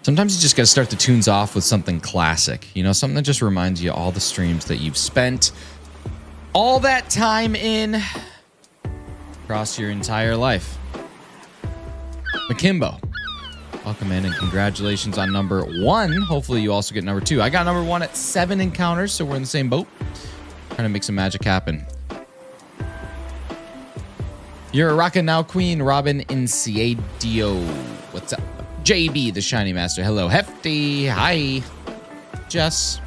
Sometimes you just got to start the tunes off with something classic. You know, something that just reminds you of all the streams that you've spent all that time in across your entire life. Makimbo, welcome in and congratulations on number 1. Hopefully you also get number 2. I got number 1 at 7 encounters, so we're in the same boat. Trying to make some magic happen. You're a rockin' now queen, Robin Inciadio. What's up? JB, the Shiny Master. Hello, Hefty. Hi. Jess,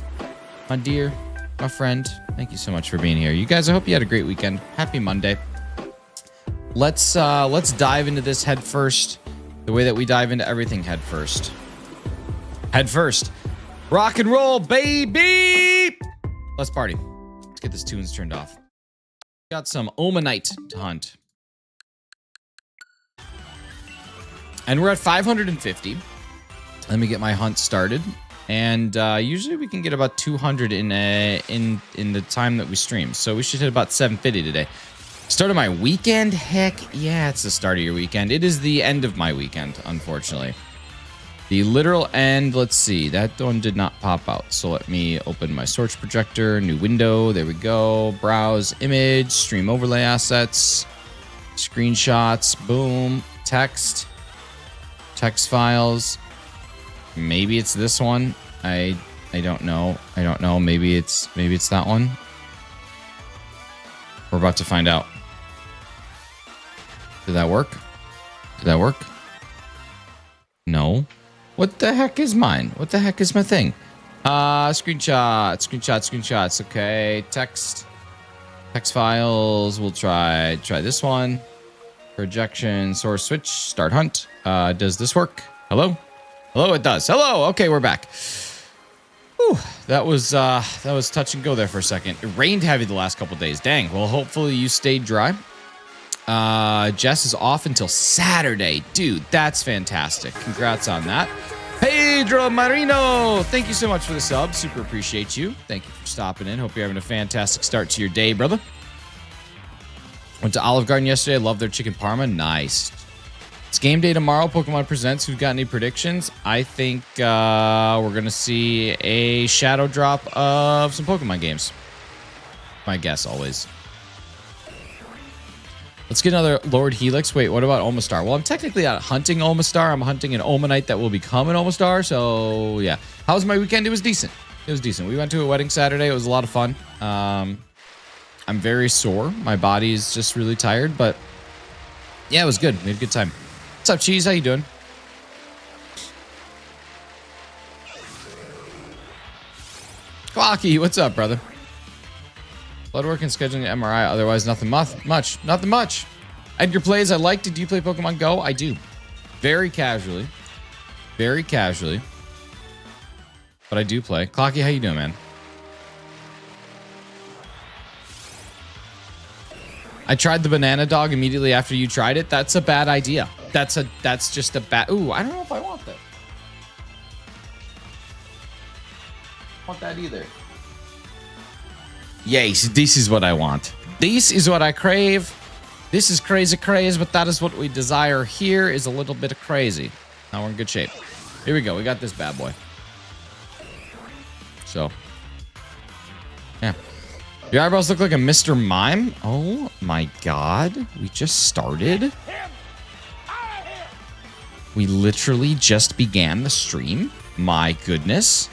my dear, my friend. Thank you so much for being here. You guys, I hope you had a great weekend. Happy Monday. Let's dive into this head first. The way that we dive into everything head first. Head first. Rock and roll, baby. Let's party. Let's get this tunes turned off. Got some OMANYTE to hunt. And we're at 550. Let me get my hunt started. And usually we can get about 200 in the time that we stream. So we should hit about 750 today. Start of my weekend? Heck yeah, it's the start of your weekend. It is the end of my weekend, unfortunately. The literal end, let's see. That one did not pop out. So let me open my source projector, new window. There we go. Browse image, stream overlay assets, screenshots, boom, text files. Maybe it's this one. I don't know. I don't know. Maybe it's that one. We're about to find out. Did that work? Did that work? No. What the heck is mine? What the heck is my thing? Screenshots. Okay, text files. We'll try this one. Projection, source switch, start hunt. Does this work? Hello? Hello, it does. Hello. Okay, we're back. Whew, that was touch and go there for a second. It rained heavy the last couple days. Dang. Well, hopefully you stayed dry. Jess is off until Saturday. Dude, that's fantastic. Congrats on that. Pedro Marino, thank you so much for the sub. Super appreciate you. Thank you for stopping in. Hope you're having a fantastic start to your day, brother. Went to Olive Garden yesterday. I love their chicken parma. Nice. It's game day tomorrow. Pokemon Presents. Who've got any predictions? I think we're going to see a shadow drop of some Pokemon games. My guess, always. Let's get another Lord Helix. Wait, what about Omastar? Well, I'm technically not hunting Omastar. I'm hunting an OMANYTE that will become an Omastar. So, yeah. How was my weekend? It was decent. It was decent. We went to a wedding Saturday. It was a lot of fun. I'm very sore. My body is just really tired, but yeah, it was good. We had a good time. What's up, Cheese? How you doing? Clocky, what's up, brother? Blood work and scheduling an MRI. Otherwise, nothing much. Nothing much. Edgar plays. I liked it. Do you play Pokemon Go? I do. Very casually. Very casually. But I do play. Clocky, how you doing, man? I tried the banana dog immediately after you tried it. That's a bad idea. That's just a bad... Ooh, I don't know if I want that. I want that either. Yes, this is what I want. This is what I crave. This is crazy craze, but that is what we desire. Here is a little bit of crazy. Now we're in good shape. Here we go. We got this bad boy. So, yeah. Your eyebrows look like a Mr. Mime. Oh my god. We just started. We literally just began the stream. My goodness.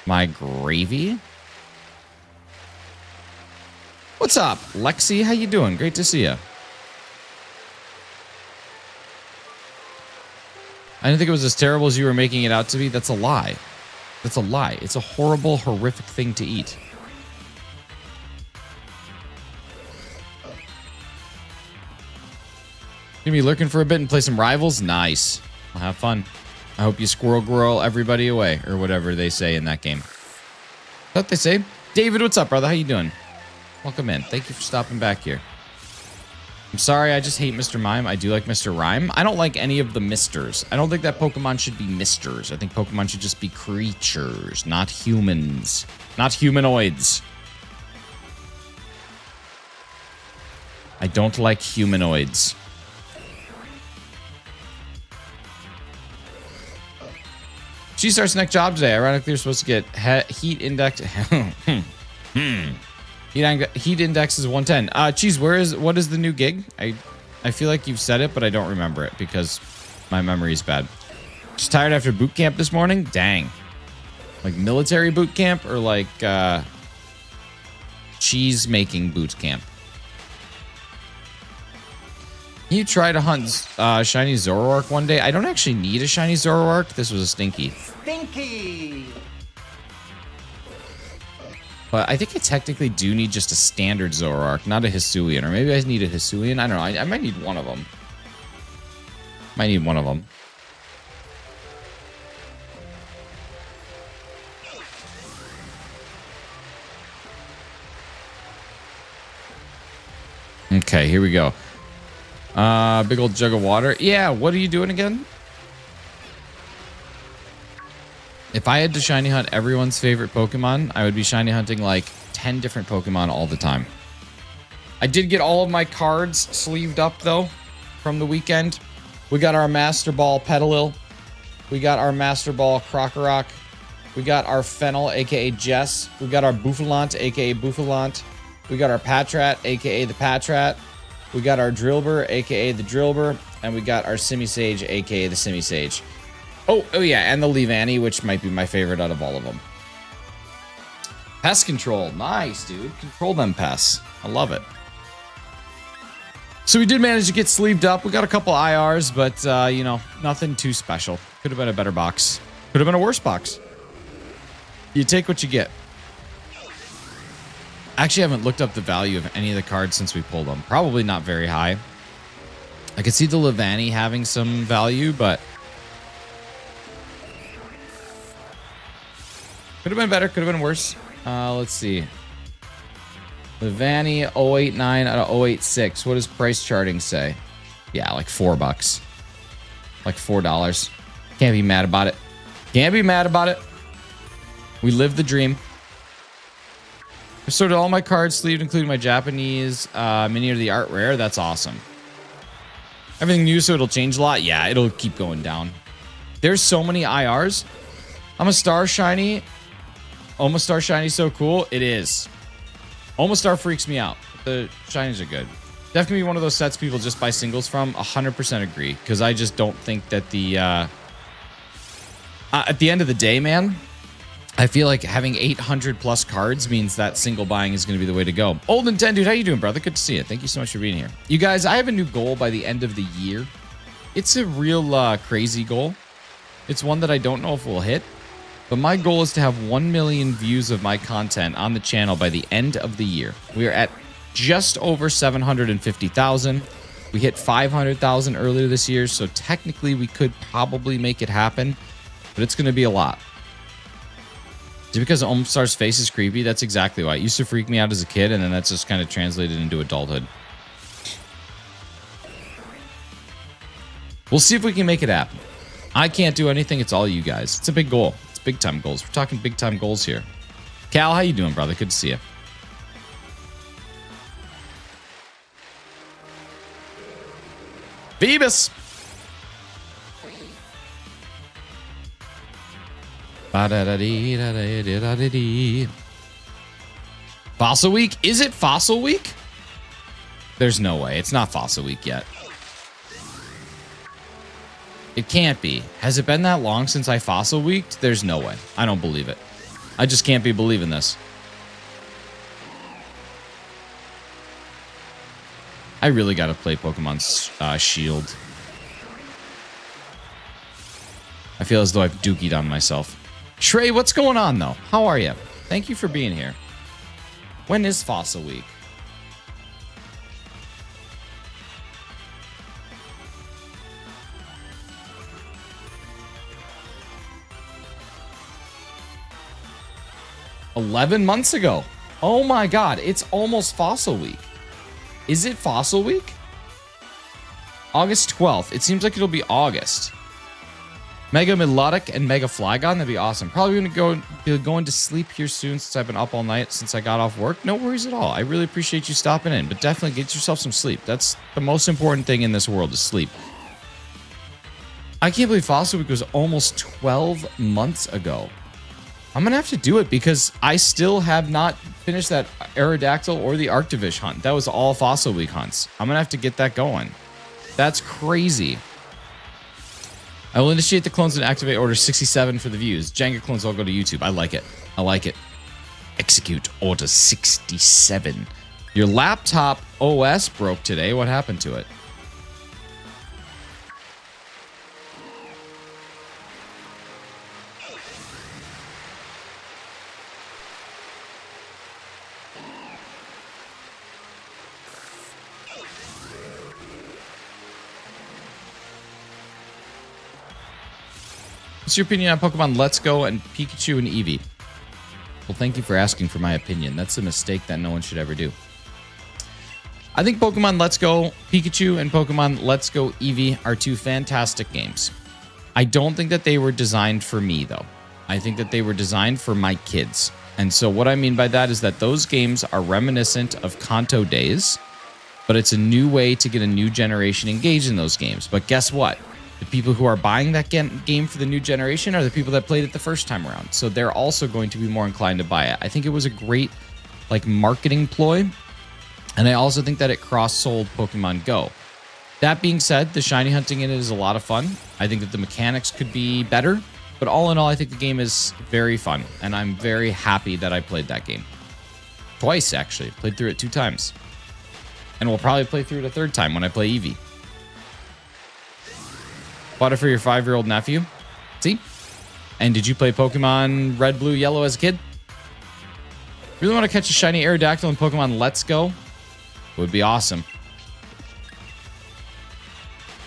My gravy. What's up, Lexi? How you doing? Great to see you. I didn't think it was as terrible as you were making it out to be. That's a lie. That's a lie. It's a horrible, horrific thing to eat. Gonna be lurking for a bit and play some rivals? Nice. I'll have fun. I hope you squirrel everybody away, or whatever they say in that game. Is that what they say? David, what's up, brother? How you doing? Welcome in. Thank you for stopping back here. I'm sorry, I just hate Mr. Mime. I do like Mr. Rhyme. I don't like any of the misters. I don't think that Pokemon should be misters. I think Pokemon should just be creatures, not humans. Not humanoids. I don't like humanoids. She starts next job today. Ironically, you're supposed to get heat index. Heat index is 110. Cheese, what is the new gig? I feel like you've said it, but I don't remember it because my memory is bad. Just tired after boot camp this morning? Dang. Like military boot camp or like cheese making boot camp? You try to hunt shiny Zoroark one day? I don't actually need a shiny Zoroark. This was a stinky. Stinky! But I think I technically do need just a standard Zoroark, not a Hisuian. Or maybe I need a Hisuian. I don't know. I might need one of them. Might need one of them. Okay, here we go. Big old jug of water. Yeah, what are you doing again? If I had to shiny hunt everyone's favorite Pokemon, I would be shiny hunting like 10 different Pokemon all the time. I did get all of my cards sleeved up though from the weekend. We got our Master Ball Petalil. We got our Master Ball Krokorok. We got our Fennel, aka Jess. We got our Bouffalant, aka Bouffalant. We got our Patrat, aka the Patrat. We got our Drillbur, aka the Drillbur. And we got our Simisage, aka the Simisage. Oh yeah, and the Leavanny, which might be my favorite out of all of them. Pest control. Nice, dude. Control them pests. I love it. So we did manage to get sleeved up. We got a couple IRs, but, you know, nothing too special. Could have been a better box. Could have been a worse box. You take what you get. I actually haven't looked up the value of any of the cards since we pulled them. Probably not very high. I could see the Leavanny having some value, but could have been better, could have been worse. Let's see. Leavanny 089 out of 086. What does price charting say? Yeah, like $4. Like $4. Can't be mad about it. Can't be mad about it. We live the dream. I sorted all my cards sleeved, including my Japanese mini of the art rare. That's awesome. Everything new, so it'll change a lot. Yeah, it'll keep going down. There's so many IRs. I'm a Star Shiny. Almost Star Shiny, so cool. It is. Almost Star freaks me out. The shinies are good. Definitely one of those sets people just buy singles from. 100% agree. Because I just don't think that the... at the end of the day, man, I feel like having 800 plus cards means that single buying is going to be the way to go. Old Nintendo, dude, how you doing, brother? Good to see you. Thank you so much for being here. You guys, I have a new goal by the end of the year. It's a real crazy goal. It's one that I don't know if we'll hit. But my goal is to have 1 million views of my content on the channel by the end of the year. We are at just over 750,000. We hit 500,000 earlier this year, so technically we could probably make it happen, but it's going to be a lot. Is it because Omstar's face is creepy? That's exactly why. It used to freak me out as a kid, and then that's just kind of translated into adulthood. We'll see if we can make it happen. I can't do anything. It's all you guys. It's a big goal. Big time goals. We're talking big time goals here. Cal, how you doing, brother? Good to see you. Phoebus. Fossil Week? Is it Fossil Week? There's no way. It's not Fossil Week yet. It can't be. Has it been that long since I Fossil Weeked? There's no way. I don't believe it. I just can't be believing this. I really got to play Pokemon Shield. I feel as though I've dookied on myself. Shrey, what's going on, though? How are you? Thank you for being here. When is Fossil Week? $11 months ago. Oh my god, it's almost Fossil Week. Is it Fossil Week? August 12th. It seems like it'll be August. Mega Melodic and Mega Flygon, that'd be awesome. Probably gonna be going to sleep here soon since I've been up all night since I got off work. No worries at all. I really appreciate you stopping in, but definitely get yourself some sleep. That's the most important thing in this world is sleep. I can't believe Fossil Week was almost 12 months ago. I'm going to have to do it because I still have not finished that Aerodactyl or the Arctivish hunt. That was all Fossil Week hunts. I'm going to have to get that going. That's crazy. I will initiate the clones and activate order 67 for the views. Jenga clones all go to YouTube. I like it. I like it. Execute order 67. Your laptop OS broke today. What happened to it? What's your opinion on Pokemon Let's Go and Pikachu and Eevee? Well, thank you for asking for my opinion. That's a mistake that no one should ever do. I think Pokemon Let's Go Pikachu and Pokemon Let's Go Eevee are two fantastic games. I don't think that they were designed for me, though. I think that they were designed for my kids. And so what I mean by that is that those games are reminiscent of Kanto days, but it's a new way to get a new generation engaged in those games. But guess what? The people who are buying that game for the new generation are the people that played it the first time around. So they're also going to be more inclined to buy it. I think it was a great marketing ploy. And I also think that it cross-sold Pokemon Go. That being said, the shiny hunting in it is a lot of fun. I think that the mechanics could be better. But all in all, I think the game is very fun. And I'm very happy that I played that game. Twice, actually. Played through it 2 times. And we'll probably play through it a 3rd time when I play Eevee. Bought it for your 5-year-old nephew. See? And did you play Pokemon Red, Blue, Yellow as a kid? Really want to catch a shiny Aerodactyl in Pokemon Let's Go? Would be awesome.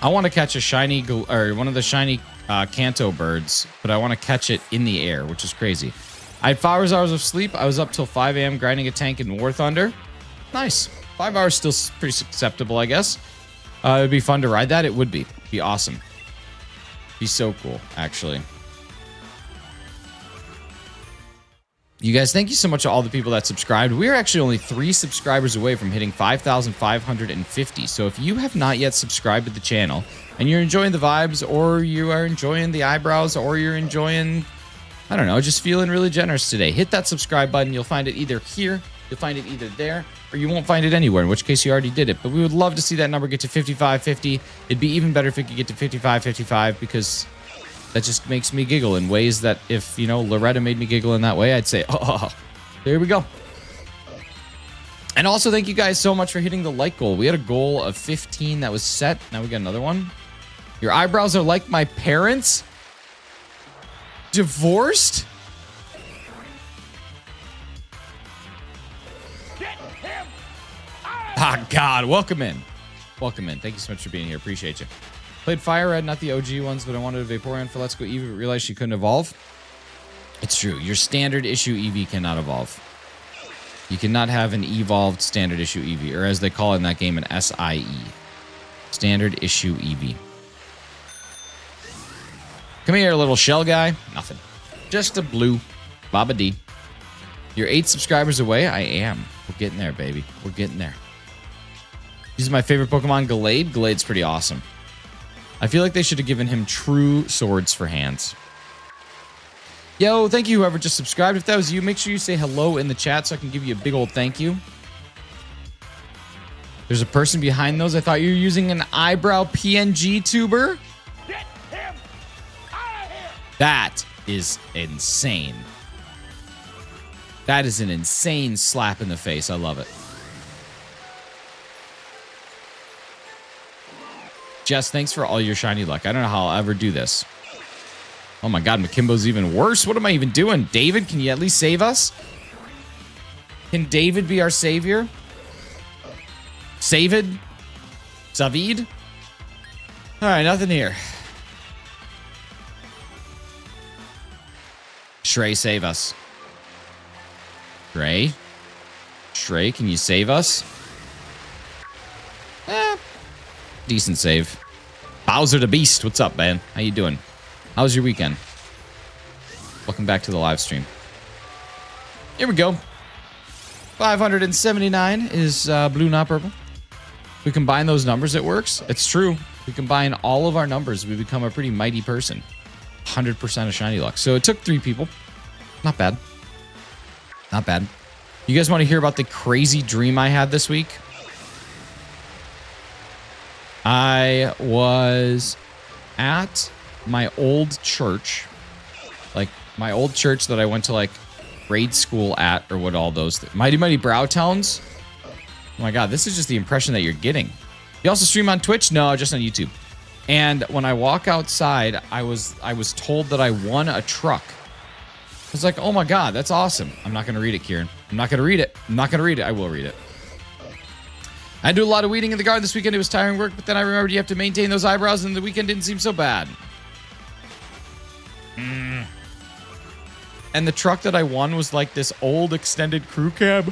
I want to catch a shiny, or one of the shiny Kanto birds, but I want to catch it in the air, which is crazy. I had 5 hours of sleep. I was up till 5 a.m. grinding a tank in War Thunder. Nice. 5 hours still pretty acceptable, I guess. It would be fun to ride that. It would be. It'd be awesome. Be so cool, actually. You guys, thank you so much to all the people that subscribed. We're actually only 3 subscribers away from hitting 5,550. So if you have not yet subscribed to the channel and you're enjoying the vibes, or you are enjoying the eyebrows, or you're enjoying, I don't know, just feeling really generous today, hit that subscribe button. You'll find it either here, you'll find it either there, or you won't find it anywhere, in which case you already did it. But we would love to see that number get to 5550. It'd be even better if it could get to 5555, because that just makes me giggle in ways that if, you know, Loretta made me giggle in that way, I'd say, oh, there we go. And also thank you guys so much for hitting the like goal. We had a goal of 15 that was set. Now we got another one. Your eyebrows are like my parents? Divorced? Ah, God. Welcome in. Welcome in. Thank you so much for being here. Appreciate you. Played Fire Red, not the OG ones, but I wanted a Vaporeon for Let's Go Eevee, but realized she couldn't evolve. It's true. Your standard issue Eevee cannot evolve. You cannot have an evolved standard issue Eevee, or as they call it in that game, an SIE. Standard issue Eevee. Come here, little shell guy. Nothing. Just a blue. Baba D. You're 8 subscribers away? I am. We're getting there, baby. We're getting there. This is my favorite Pokemon, Gallade. Gallade's pretty awesome. I feel like they should have given him true swords for hands. Yo, thank you, whoever just subscribed. If that was you, make sure you say hello in the chat so I can give you a big old thank you. There's a person behind those. I thought you were using an eyebrow PNG tuber. Get him out of here. That is insane. That is an insane slap in the face. I love it. Jess, thanks for all your shiny luck. I don't know how I'll ever do this. Oh my God, Makimbo's even worse. What am I even doing? David, can you at least save us? Can David be our savior? Savid? Savid? All right, nothing here. Shrey, save us. Shrey? Shrey, can you save us? Decent save. Bowser the Beast, what's up, man? How you doing? How was your weekend? Welcome back to the live stream. Here we go. 579 is blue, not purple. We combine those numbers, it works. It's true. We combine all of our numbers, we become a pretty mighty person. 100% of shiny luck. So it took 3 people. Not bad. Not bad. You guys want to hear about the crazy dream I had this week? I was at my old church, like my old church that I went to like grade school at, or what all those Mighty Mighty Brow Towns. Oh my god, this is just the impression that you're getting. You also stream on Twitch? No, just on YouTube. And when I walk outside, I was told that I won a truck. I was like, oh my god, that's awesome. I'm not going to read it, Kieran. I'm not going to read it. I'm not going to read it. I will read it. I do a lot of weeding in the garden this weekend. It was tiring work, but then I remembered you have to maintain those eyebrows, and the weekend didn't seem so bad. And the truck that I won was like this old extended crew cab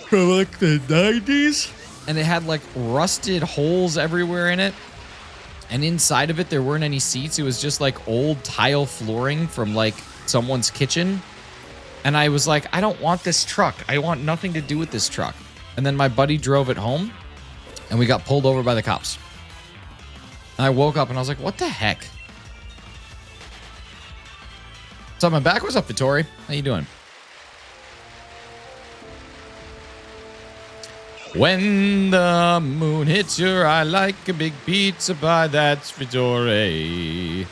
from like the 90s. And it had like rusted holes everywhere in it. And inside of it, there weren't any seats. It was just like old tile flooring from like someone's kitchen. And I was like, I don't want this truck. I want nothing to do with this truck. And then my buddy drove it home and we got pulled over by the cops. And I woke up and I was like, what the heck? So my back was up, Vittori. How you doing? When the moon hits your eye like a big pizza pie, that's Vittori.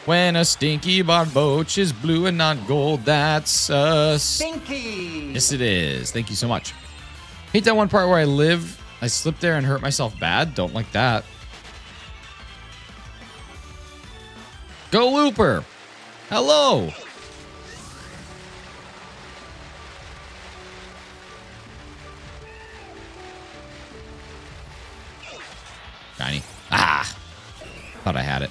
When a stinky barboach is blue and not gold, that's us. Stinky! Yes, it is. Thank you so much. Hate that one part where I live. I slipped there and hurt myself bad. Don't like that. Go Looper. Hello. Shiny. Ah. Thought I had it.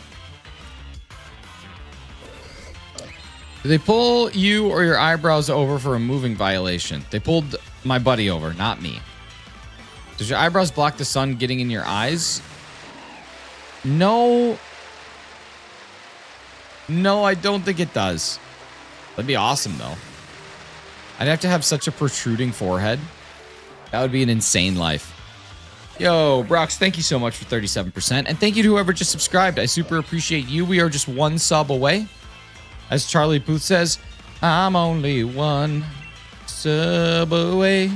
Did they pull you or your eyebrows over for a moving violation? They pulled my buddy over, not me. Does your eyebrows block the sun getting in your eyes? No. No, I don't think it does. That'd be awesome, though. I'd have to have such a protruding forehead. That would be an insane life. Yo, Brox, thank you so much for 37%. And thank you to whoever just subscribed. I super appreciate you. We are just 1 sub away. As Charlie Puth says, I'm only 1 sub away.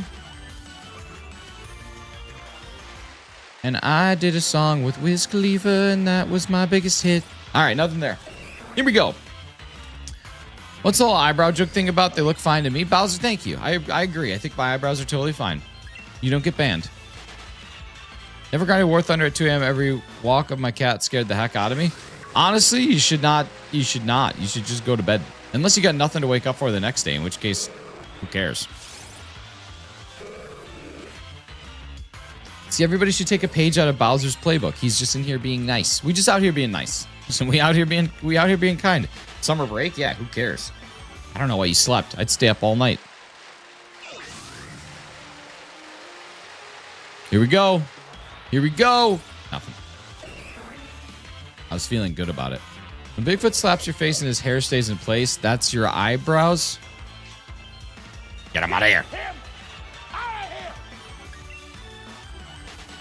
And I did a song with Wiz Khalifa, and that was my biggest hit. All right, nothing there. Here we go. What's the whole eyebrow joke thing about? They look fine to me. Bowser, thank you. I agree. I think my eyebrows are totally fine. You don't get banned. Never grinded War Thunder at 2 a.m. Every walk of my cat scared the heck out of me. Honestly, you should not. You should not. You should just go to bed. Unless you got nothing to wake up for the next day, in which case, who cares? See, everybody should take a page out of Bowser's playbook. He's just in here being nice. We just out here being nice. So we out here being kind. Summer break? Yeah, who cares? I don't know why you slept. I'd stay up all night. Here we go. Here we go. Nothing. I was feeling good about it. When Bigfoot slaps your face and his hair stays in place, that's your eyebrows. Get him out of here.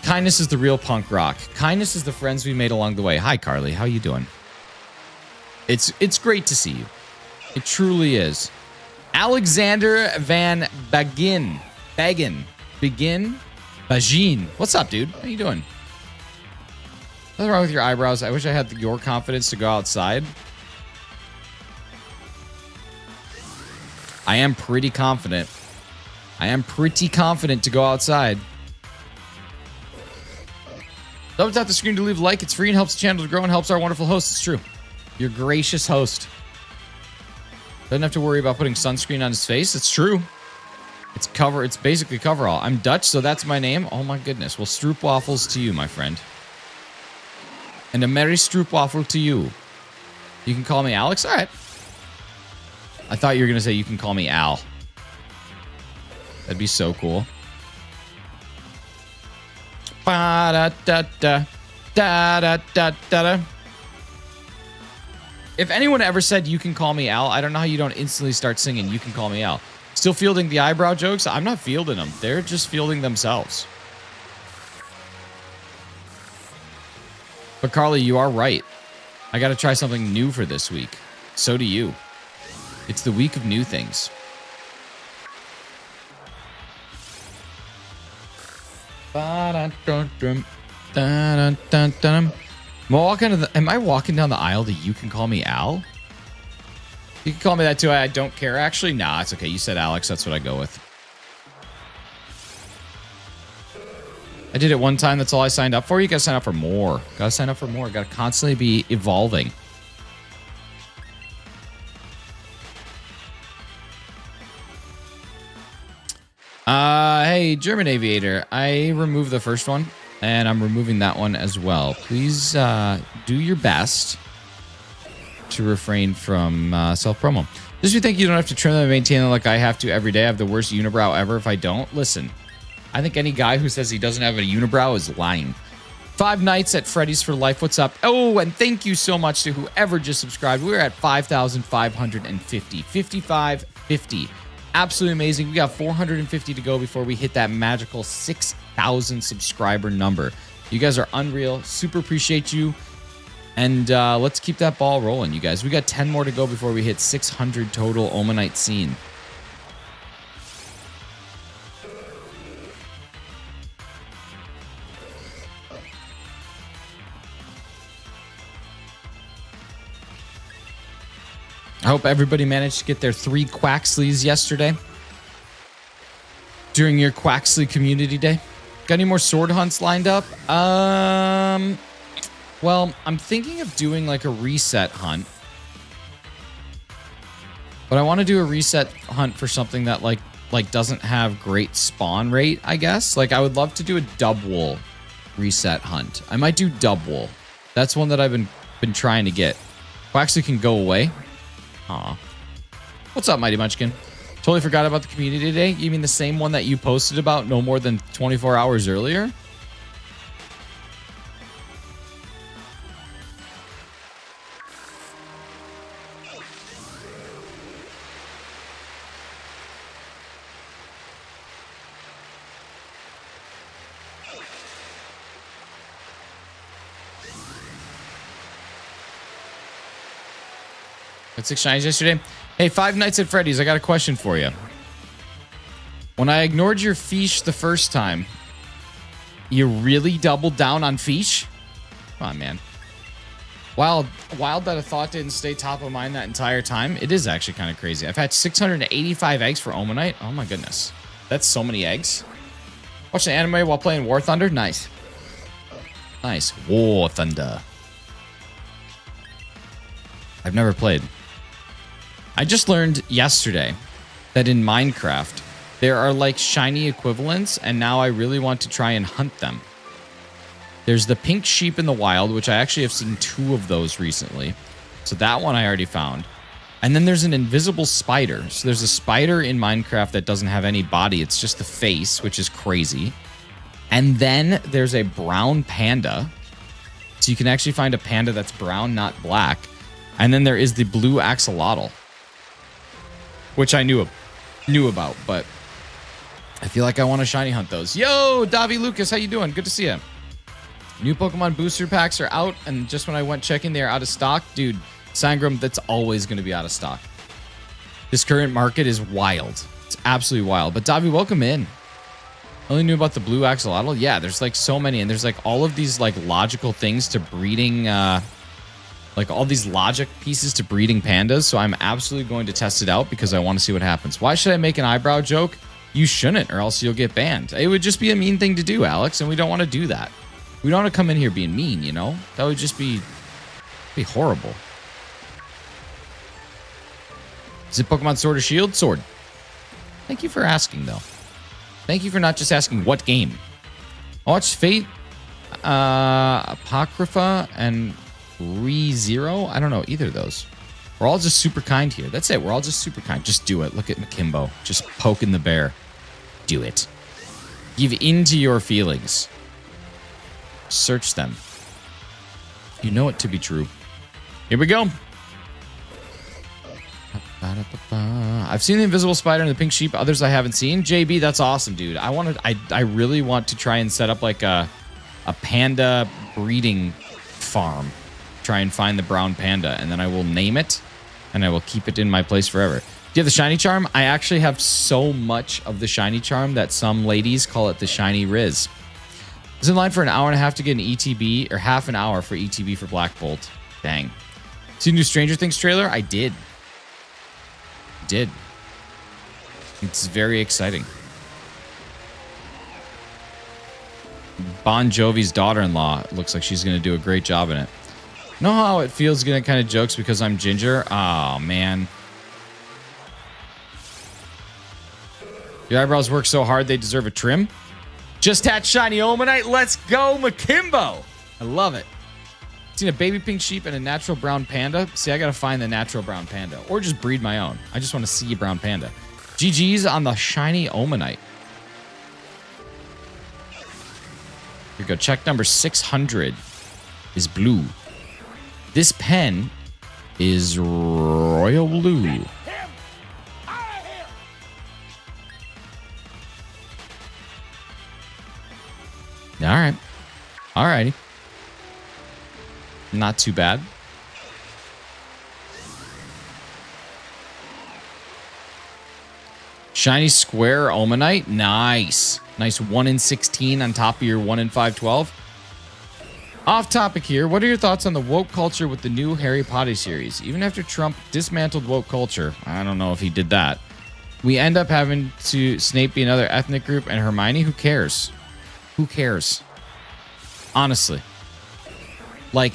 Kindness is the real punk rock. Kindness is the friends we made along the way. Hi, Carly. How you doing? It's great to see you. It truly is. Alexander Van Bagin. Bajin. What's up, dude? How you doing? Nothing wrong with your eyebrows. I wish I had your confidence to go outside. I am pretty confident. I am pretty confident to go outside. Double tap the screen to leave a like. It's free and helps the channel to grow and helps our wonderful host. It's true. Your gracious host. Doesn't have to worry about putting sunscreen on his face. It's true. It's basically coverall. I'm Dutch, so that's my name. Oh my goodness. Well, stroopwafels to you, my friend. And a merry stroopwafel to you. You can call me Alex? All right. I thought you were going to say you can call me Al. That'd be so cool. Ba-da-da-da. Da-da-da-da-da. If anyone ever said you can call me Al, I don't know how you don't instantly start singing you can call me Al. Still fielding the eyebrow jokes? I'm not fielding them. They're just fielding themselves. But Carly, you are right. I got to try something new for this week. So do you. It's the week of new things. Am I walking down the aisle to You Can Call Me Al? You can call me that too. I don't care. Actually, nah, it's okay. You said Alex. That's what I go with. I did it one time. That's all I signed up for. You gotta sign up for more. Gotta sign up for more. Gotta constantly be evolving. Hey, German Aviator. I removed the first one, and I'm removing that one as well. Please do your best to refrain from self-promo. Just you think you don't have to trim them and maintain them like I have to every day. I have the worst unibrow ever if I don't. Listen, I think any guy who says he doesn't have a unibrow is lying. 5 nights at Freddy's for life. What's up? Oh, and thank you so much to whoever just subscribed. We're at 5,550. 5550. Absolutely amazing. We got 450 to go before we hit that magical 6,000 subscriber number. You guys are unreal. Super appreciate you. And let's keep that ball rolling, you guys. We got 10 more to go before we hit 600 total OMANYTE scene. I hope everybody managed to get their 3 Quaxleys yesterday during your Quaxley Community Day. Got any more sword hunts lined up? Well, I'm thinking of doing like a reset hunt. But I want to do a reset hunt for something that like doesn't have great spawn rate, I guess. Like I would love to do a Dubwool reset hunt. I might do Dubwool. That's one that I've been trying to get. Quaxley can go away. Aw. What's up, Mighty Munchkin? Totally forgot about the community today. You mean the same one that you posted about no more than 24 hours earlier? At 6 shinies yesterday. Hey, 5 nights at Freddy's. I got a question for you. When I ignored your fish the first time, you really doubled down on fish? Come on, man. Wild that a thought didn't stay top of mind that entire time. It is actually kind of crazy. I've had 685 eggs for OMANYTE. Oh my goodness. That's so many eggs. Watching anime while playing War Thunder? Nice. Nice. War Thunder. I've never played. I just learned yesterday that in Minecraft, there are like shiny equivalents, and now I really want to try and hunt them. There's the pink sheep in the wild, which I actually have seen 2 of those recently. So that one I already found. And then there's an invisible spider. So there's a spider in Minecraft that doesn't have any body. It's just the face, which is crazy. And then there's a brown panda. So you can actually find a panda that's brown, not black. And then there is the blue axolotl, which I knew about, but I feel like I want to shiny hunt those. Yo, Davi Lucas, how you doing? Good to see you. New Pokemon booster packs are out, and just when I went checking, they are out of stock. Dude, Sangram, that's always going to be out of stock. This current market is wild. It's absolutely wild. But Davi, welcome in. Only knew about the blue axolotl? Yeah, there's like so many, and there's like all of these like logical things to breeding, like all these logic pieces to breeding pandas. So I'm absolutely going to test it out because I want to see what happens. Why should I make an eyebrow joke? You shouldn't, or else you'll get banned. It would just be a mean thing to do, Alex, and we don't want to do that. We don't want to come in here being mean, you know? That would just be horrible. Is it Pokemon Sword or Shield? Sword. Thank you for asking, though. Thank you for not just asking what game. I watched Fate, Apocrypha, and ReZero. I don't know either of those. We're all just super kind here. That's it. We're all just super kind. Just do it. Look at Makimbo. Just poking the bear. Do it. Give in to your feelings. Search them. You know it to be true. Here we go. I've seen the invisible spider and the pink sheep. Others I haven't seen. JB, that's awesome, dude. I really want to try and set up like a panda breeding farm. Try and find the brown panda, and then I will name it, and I will keep it in my place forever. Do you have the shiny charm? I actually have so much of the shiny charm that some ladies call it the shiny Riz. I was in line for an hour and a half to get an ETB, or half an hour for ETB for Black Bolt. Dang. See the new Stranger Things trailer? I did. It's very exciting. Bon Jovi's daughter-in-law looks like she's going to do a great job in it. Know how it feels getting kind of jokes because I'm ginger? Oh, man. Your eyebrows work so hard they deserve a trim? Just hatched shiny Omanite. Let's go, Makimbo. I love it. Seen a baby pink sheep and a natural brown panda. See, I got to find the natural brown panda or just breed my own. I just want to see a brown panda. GG's on the shiny Omanite. Here we go. Check number 600 is blue. This pen is royal blue. All right. All righty. Not too bad. Shiny square Omanite. Nice. Nice 1 in 16 on top of your 1 in 512. Off topic here. What are your thoughts on the woke culture with the new Harry Potter series? Even after Trump dismantled woke culture, I don't know if he did that, we end up having to Snape be another ethnic group and Hermione, who cares? Who cares? Honestly. Like,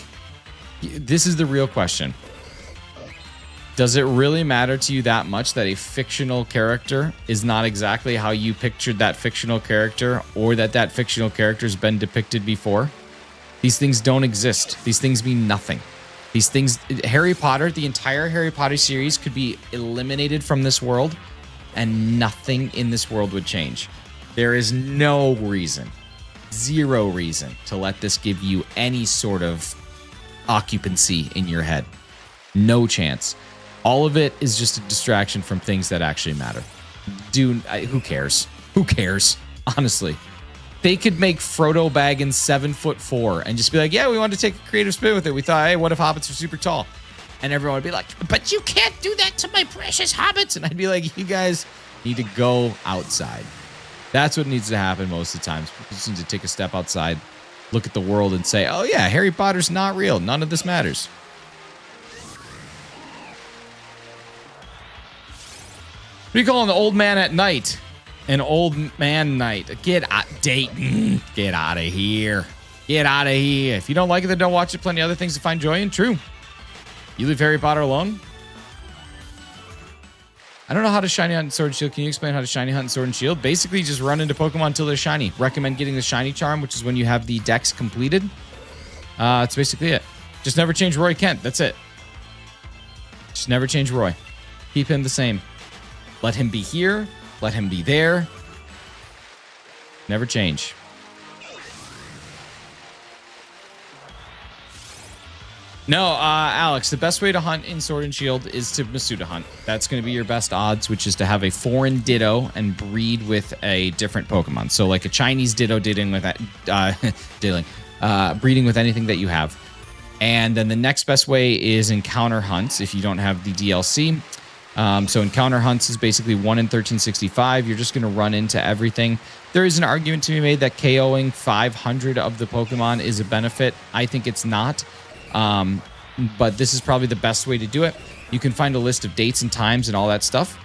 this is the real question. Does it really matter to you that much that a fictional character is not exactly how you pictured that fictional character, or that fictional character's been depicted before? These things don't exist. These things mean nothing. These things, Harry Potter, the entire Harry Potter series could be eliminated from this world and nothing in this world would change. There is no reason, zero reason to let this give you any sort of occupancy in your head. No chance. All of it is just a distraction from things that actually matter. Dude, who cares? Who cares? Honestly. They could make Frodo Baggins 7'4" and just be like, yeah, we wanted to take a creative spin with it. We thought, hey, what if hobbits are super tall? And everyone would be like, but you can't do that to my precious hobbits. And I'd be like, you guys need to go outside. That's what needs to happen most of the times. People just need to take a step outside, look at the world and say, oh yeah, Harry Potter's not real. None of this matters. What do you call an old man at night? An old man night. Get out, Dayton. Get out of here. Get out of here. If you don't like it, then don't watch it. Plenty of other things to find joy in. True. You leave Harry Potter alone? I don't know how to shiny hunt Sword and Shield. Can you explain how to shiny hunt Sword and Shield? Basically, just run into Pokemon until they're shiny. Recommend getting the shiny charm, which is when you have the dex completed. That's basically it. Just never change Roy Kent. That's it. Just never change Roy. Keep him the same. Let him be here. Let him be there. Never change. No, Alex, the best way to hunt in Sword and Shield is to Masuda hunt. That's going to be your best odds, which is to have a foreign Ditto and breed with a different Pokemon. So like a Chinese Ditto breeding with anything that you have. And then the next best way is encounter hunts if you don't have the DLC. So encounter hunts is basically 1 in 1365. You're just going to run into everything. There is an argument to be made that KOing 500 of the Pokemon is a benefit. I think it's not. But this is probably the best way to do it. You can find a list of dates and times and all that stuff.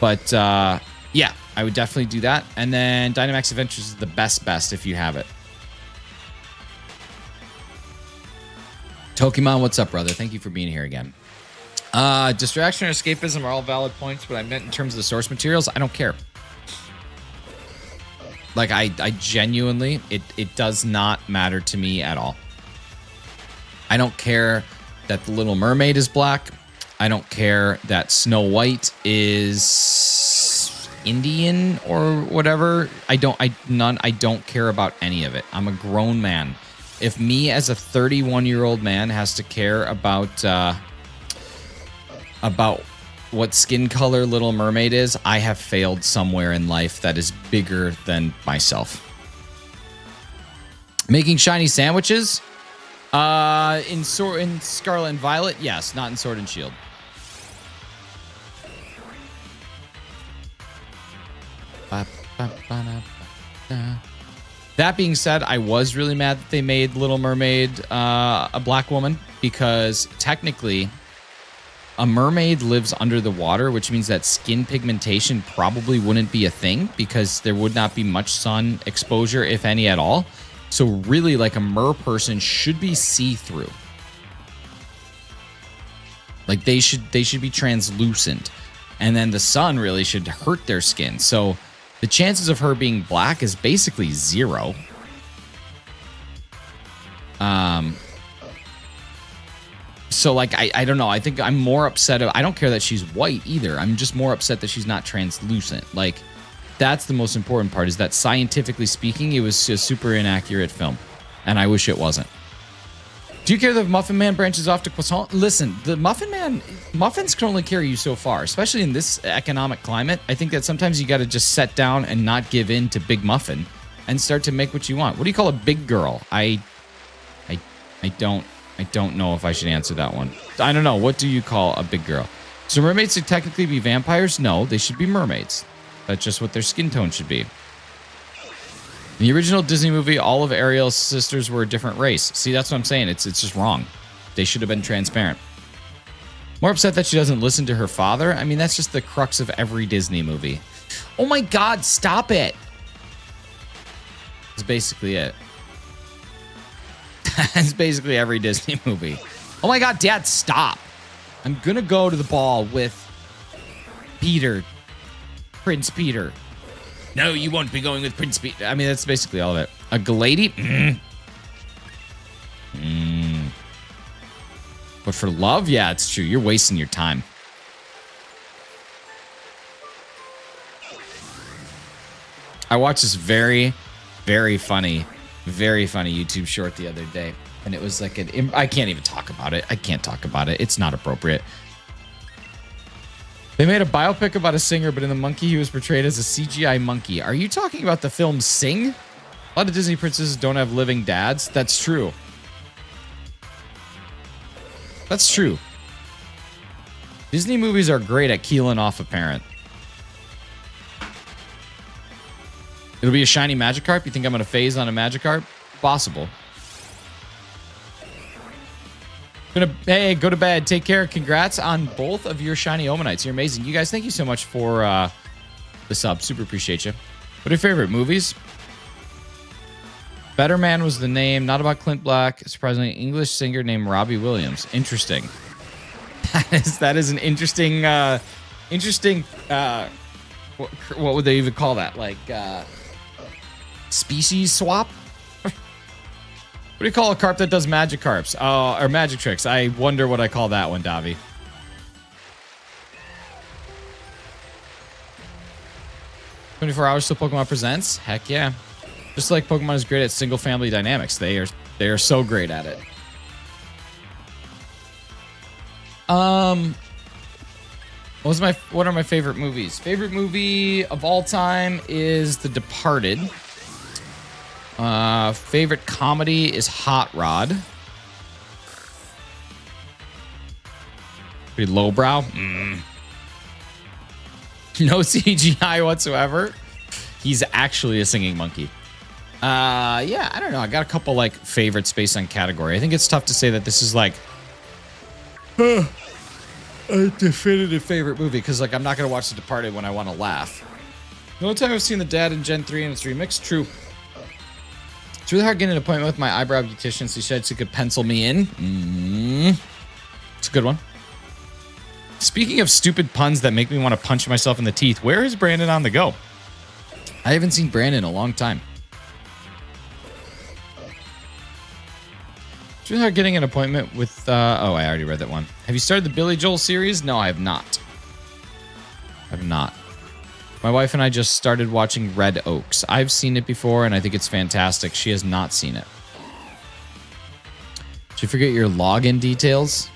But yeah, I would definitely do that. And then Dynamax Adventures is the best if you have it. Tokimon, what's up, brother? Thank you for being here again. Distraction or escapism are all valid points, but I meant in terms of the source materials, I don't care. Like, I genuinely, it does not matter to me at all. I don't care that the Little Mermaid is black. I don't care that Snow White is Indian or whatever. I don't care about any of it. I'm a grown man. If me as a 31-year-old man has to care about what skin color Little Mermaid is, I have failed somewhere in life that is bigger than myself. Making shiny sandwiches? In Scarlet and Violet, yes, not in Sword and Shield. That being said, I was really mad that they made Little Mermaid a black woman, because technically a mermaid lives under the water, which means that skin pigmentation probably wouldn't be a thing because there would not be much sun exposure, if any at all. So really, like, a mer person should be see-through. Like, they should be translucent. And then the sun really should hurt their skin. So the chances of her being black is basically 0. So, like, I don't know. I think I'm more upset. I don't care that she's white either. I'm just more upset that she's not translucent. Like, that's the most important part, is that scientifically speaking, it was a super inaccurate film. And I wish it wasn't. Do you care that Muffin Man branches off to croissant? Listen, the muffins can only carry you so far, especially in this economic climate. I think that sometimes you got to just set down and not give in to Big Muffin and start to make what you want. What do you call a big girl? I don't know if I should answer that one. I don't know. What do you call a big girl? So mermaids should technically be vampires? No, they should be mermaids. That's just what their skin tone should be. In the original Disney movie, all of Ariel's sisters were a different race. See, that's what I'm saying. It's just wrong. They should have been transparent. More upset that she doesn't listen to her father. I mean, that's just the crux of every Disney movie. Oh my God, stop it. That's basically it. That's basically every Disney movie. Oh my God, Dad, stop. I'm going to go to the ball with Peter. Prince Peter. No, you won't be going with Prince Peter. I mean, that's basically all of it. A Glady? But for love? Yeah, it's true. You're wasting your time. I watched this very, very funny YouTube short the other day. And it was like I can't even talk about it. I can't talk about it. It's not appropriate. They made a biopic about a singer, but in the monkey, he was portrayed as a CGI monkey. Are you talking about the film Sing? A lot of Disney princesses don't have living dads. That's true. That's true. Disney movies are great at keeling off a parent. It'll be a shiny Magikarp? You think I'm going to phase on a Magikarp? Possible. Hey, go to bed. Take care. Congrats on both of your shiny OMANYTEs. You're amazing. You guys, thank you so much for the sub. Super appreciate you. What are your favorite movies? Better Man was the name. Not about Clint Black. Surprisingly, English singer named Robbie Williams. Interesting. That is an interesting, what would they even call that? Like, species swap? What do you call a carp that does Magikarps? Oh, or magic tricks. I wonder what I call that one, Davi. "24 Hours Till Pokemon Presents"? Heck yeah. Just like Pokemon is great at single-family dynamics. They are so great at it. What are my favorite movies? Favorite movie of all time is The Departed. Favorite comedy is Hot Rod. Pretty lowbrow. No CGI whatsoever. He's actually a singing monkey. Yeah, I don't know. I got a couple like favorites based on category. I think it's tough to say that this is like a definitive favorite movie because like I'm not gonna watch The Departed when I want to laugh. The only time I've seen The Dad in Gen 3 and it's remixed. True. It's really hard getting an appointment with my eyebrow beautician. So she said she could pencil me in. It's a good one. Speaking of stupid puns that make me want to punch myself in the teeth, where is Brandon on the go? I haven't seen Brandon in a long time. It's really hard getting an appointment with... oh, I already read that one. Have you started the Billy Joel series? No, I have not. I have not. My wife and I just started watching Red Oaks. I've seen it before, and I think it's fantastic. She has not seen it. Did you forget your login details?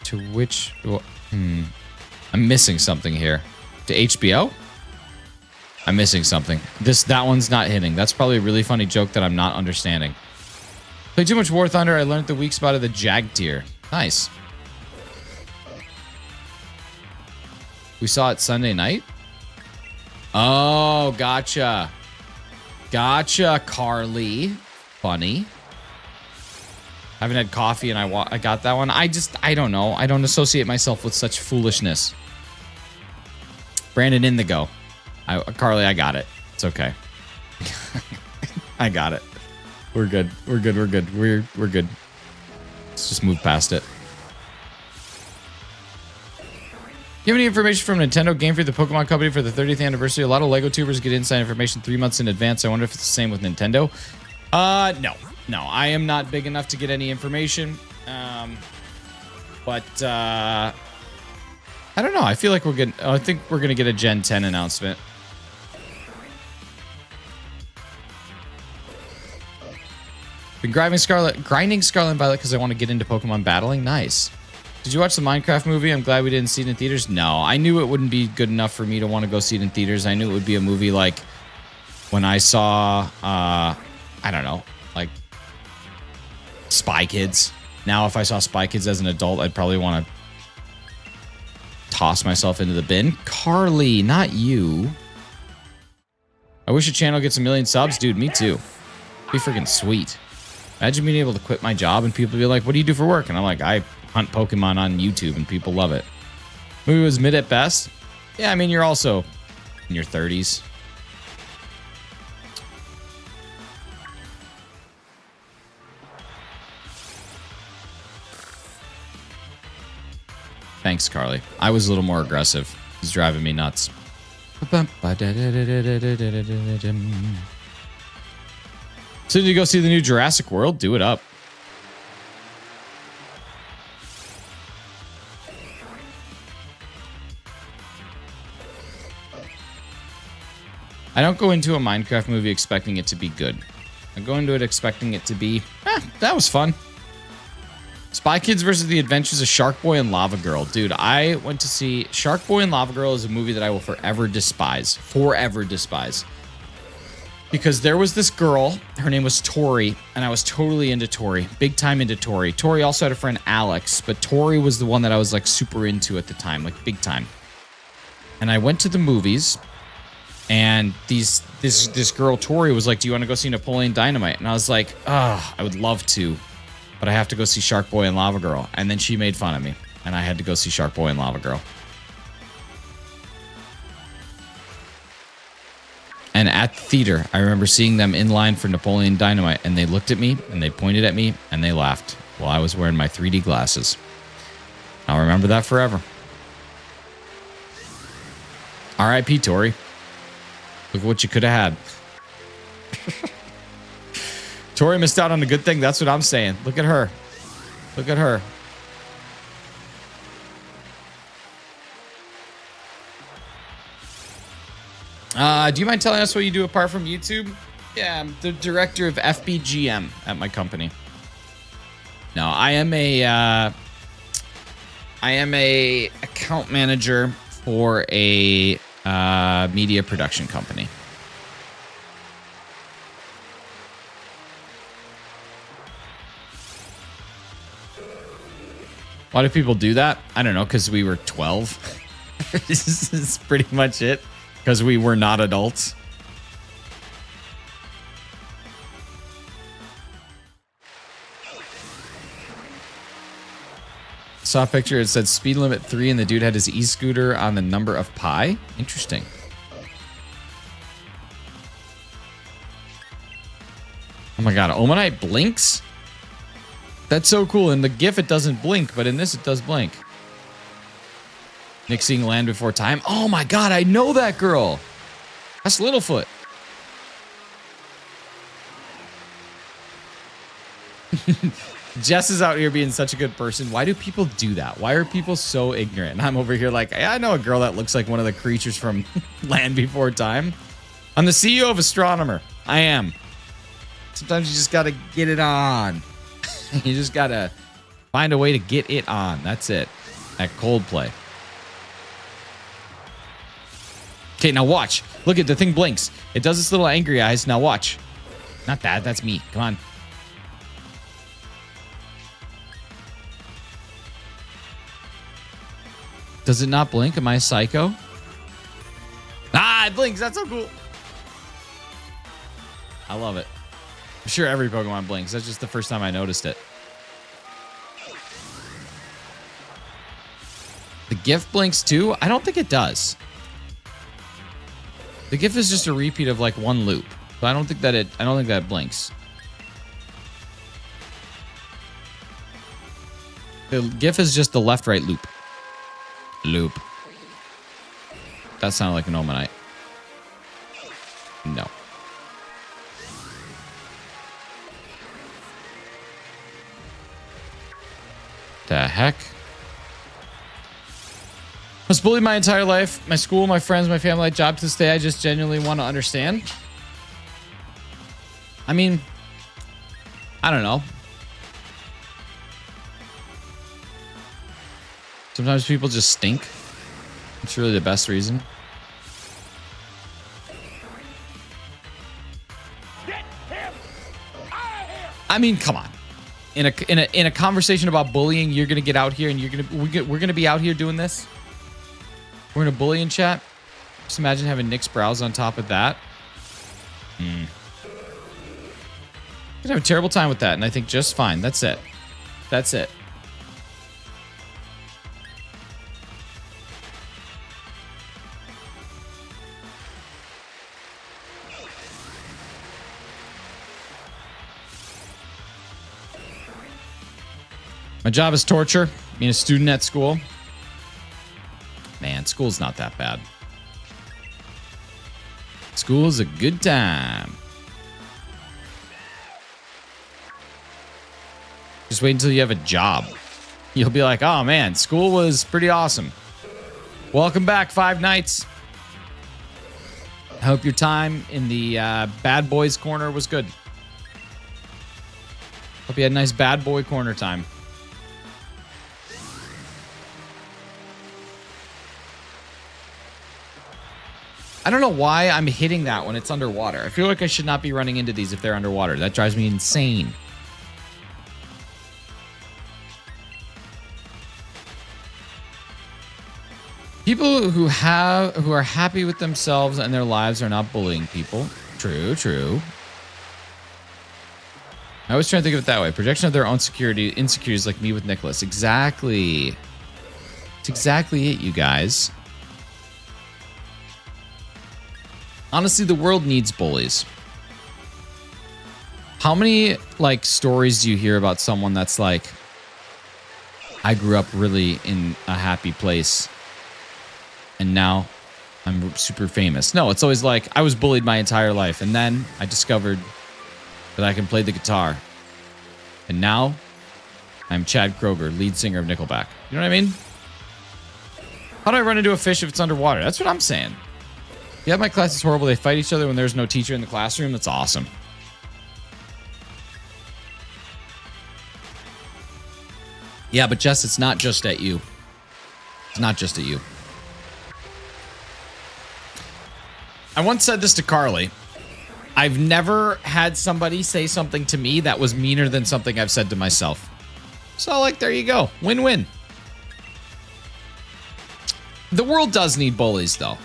To which... I'm missing something here. To HBO? I'm missing something. That one's not hitting. That's probably a really funny joke that I'm not understanding. Played too much War Thunder. I learned the weak spot of the Jag tier. Nice. We saw it Sunday night? Oh, gotcha. Gotcha, Carly. Funny. Haven't had coffee and I got that one. I don't know. I don't associate myself with such foolishness. Brandon Indigo. Carly, I got it. It's okay. I got it. We're good. We're good. We're good. We're good. Let's just move past it. Do you have any information from Nintendo Game Freak, the Pokemon company, for the 30th anniversary? A lot of LEGO tubers get inside information 3 months in advance. I wonder if it's the same with Nintendo. No. No, I am not big enough to get any information. But I don't know. I feel like we're getting... I think we're going to get a Gen 10 announcement. Been grinding Scarlet and Violet because I want to get into Pokemon battling. Nice. Did you watch the Minecraft movie? I'm glad we didn't see it in theaters. No, I knew it wouldn't be good enough for me to want to go see it in theaters. I knew it would be a movie like when I saw, I don't know, like Spy Kids. Now, if I saw Spy Kids as an adult, I'd probably want to toss myself into the bin. Carly, not you. I wish your channel gets 1 million subs. Dude, me too. Be freaking sweet. Imagine being able to quit my job and people be like, what do you do for work? And I'm like, I hunt Pokemon on YouTube and people love it. Movie was mid at best. Yeah, I mean, you're also in your 30s. Thanks, Carly. I was a little more aggressive. He's driving me nuts. So did you go see the new Jurassic World? Do it up. I don't go into a Minecraft movie expecting it to be good. I go into it expecting it to be, that was fun. Spy Kids versus the Adventures of Shark Boy and Lava Girl. Dude, I went to see Shark Boy and Lava Girl is a movie that I will forever despise. Forever despise. Because there was this girl, her name was Tori, and I was totally into Tori. Big time into Tori. Tori also had a friend, Alex, but Tori was the one that I was like super into at the time, like big time. And I went to the movies, and this girl, Tori, was like, do you want to go see Napoleon Dynamite? And I was like, I would love to, but I have to go see Shark Boy and Lava Girl. And then she made fun of me, and I had to go see Shark Boy and Lava Girl. And at the theater, I remember seeing them in line for Napoleon Dynamite, and they looked at me, and they pointed at me, and they laughed while I was wearing my 3D glasses. I'll remember that forever. R.I.P. Tori. Look at what you could have had. Tori missed out on a good thing. That's what I'm saying. Look at her. Look at her. Do you mind telling us what you do apart from YouTube? Yeah, I'm the director of FBGM at my company. No, I am a account manager for a media production company. Why do people do that? I don't know, because we were 12. This is pretty much it. Because we were not adults. Saw a picture, it said speed limit 3 and the dude had his e-scooter on the number of pi. Interesting. Oh my god, OMANYTE blinks? That's so cool. In the GIF it doesn't blink, but in this it does blink. Nick seeing Land Before Time. Oh my god, I know that girl. That's Littlefoot. Jess is out here being such a good person. Why do people do that? Why are people so ignorant? And I'm over here like, I know a girl that looks like one of the creatures from Land Before Time. I'm the CEO of Astronomer. I am. Sometimes you just gotta get it on. You just gotta find a way to get it on. That's it. At Coldplay. Okay, now watch. Look at the thing blinks. It does its little angry eyes. Now watch. Not that. That's me. Come on. Does it not blink? Am I a psycho? Ah, it blinks. That's so cool. I love it. I'm sure every Pokemon blinks. That's just the first time I noticed it. The GIF blinks too? I don't think it does. The GIF is just a repeat of like one loop. So I don't think that it blinks. The GIF is just the left-right loop. Loop. That sounded like an OMANYTE. No. The heck? I was bullied my entire life. My school, my friends, my family, my job. To this day, I just genuinely want to understand. I mean, I don't know. Sometimes people just stink. It's really the best reason. I mean, come on. In a conversation about bullying, you're gonna get out here and we're gonna be out here doing this. We're in a bullying chat. Just imagine having Nick's brows on top of that. Gonna have a terrible time with that, and I think just fine. That's it. That's it. My job is torture. Being a student at school. Man, school's not that bad. School's a good time. Just wait until you have a job. You'll be like, oh man, school was pretty awesome. Welcome back, 5 nights. I hope your time in the bad boys corner was good. Hope you had a nice bad boy corner time. I don't know why I'm hitting that when it's underwater. I feel like I should not be running into these if they're underwater. That drives me insane. People who are happy with themselves and their lives are not bullying people. True, true. I always try to think of it that way. Projection of their own insecurities like me with Nicholas. Exactly. It's exactly it, you guys. Honestly, the world needs bullies. How many like stories do you hear about someone that's like, I grew up really in a happy place and now I'm super famous? No, it's always like, I was bullied my entire life and then I discovered that I can play the guitar. And now I'm Chad Kroger, lead singer of Nickelback. You know what I mean? How do I run into a fish if it's underwater? That's what I'm saying. Yeah, my class is horrible. They fight each other when there's no teacher in the classroom. That's awesome. Yeah, but Jess, it's not just at you. It's not just at you. I once said this to Carly. I've never had somebody say something to me that was meaner than something I've said to myself. So, like, there you go. Win-win. The world does need bullies, though.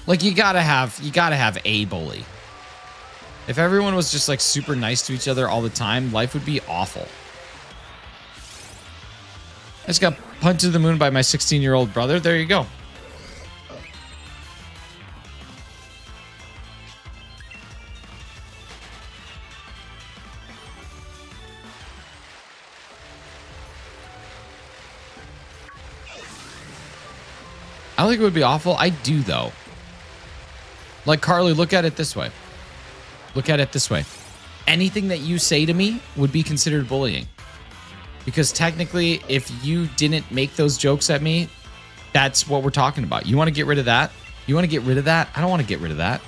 Like, you gotta have a bully. If everyone was just like super nice to each other all the time, life would be awful. I just got punched to the moon by my 16-year-old brother. There you go. I don't think it would be awful. I do, though. Like, Carly, look at it this way. Look at it this way. Anything that you say to me would be considered bullying. Because technically, if you didn't make those jokes at me, that's what we're talking about. You want to get rid of that? You want to get rid of that? I don't want to get rid of that.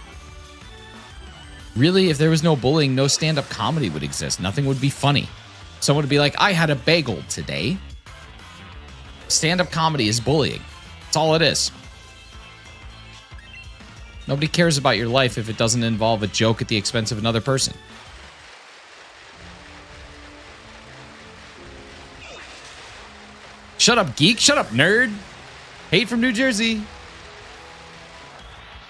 Really, if there was no bullying, no stand-up comedy would exist. Nothing would be funny. Someone would be like, I had a bagel today. Stand-up comedy is bullying. That's all it is. Nobody cares about your life if it doesn't involve a joke at the expense of another person. Shut up, geek. Shut up, nerd. Hate from New Jersey.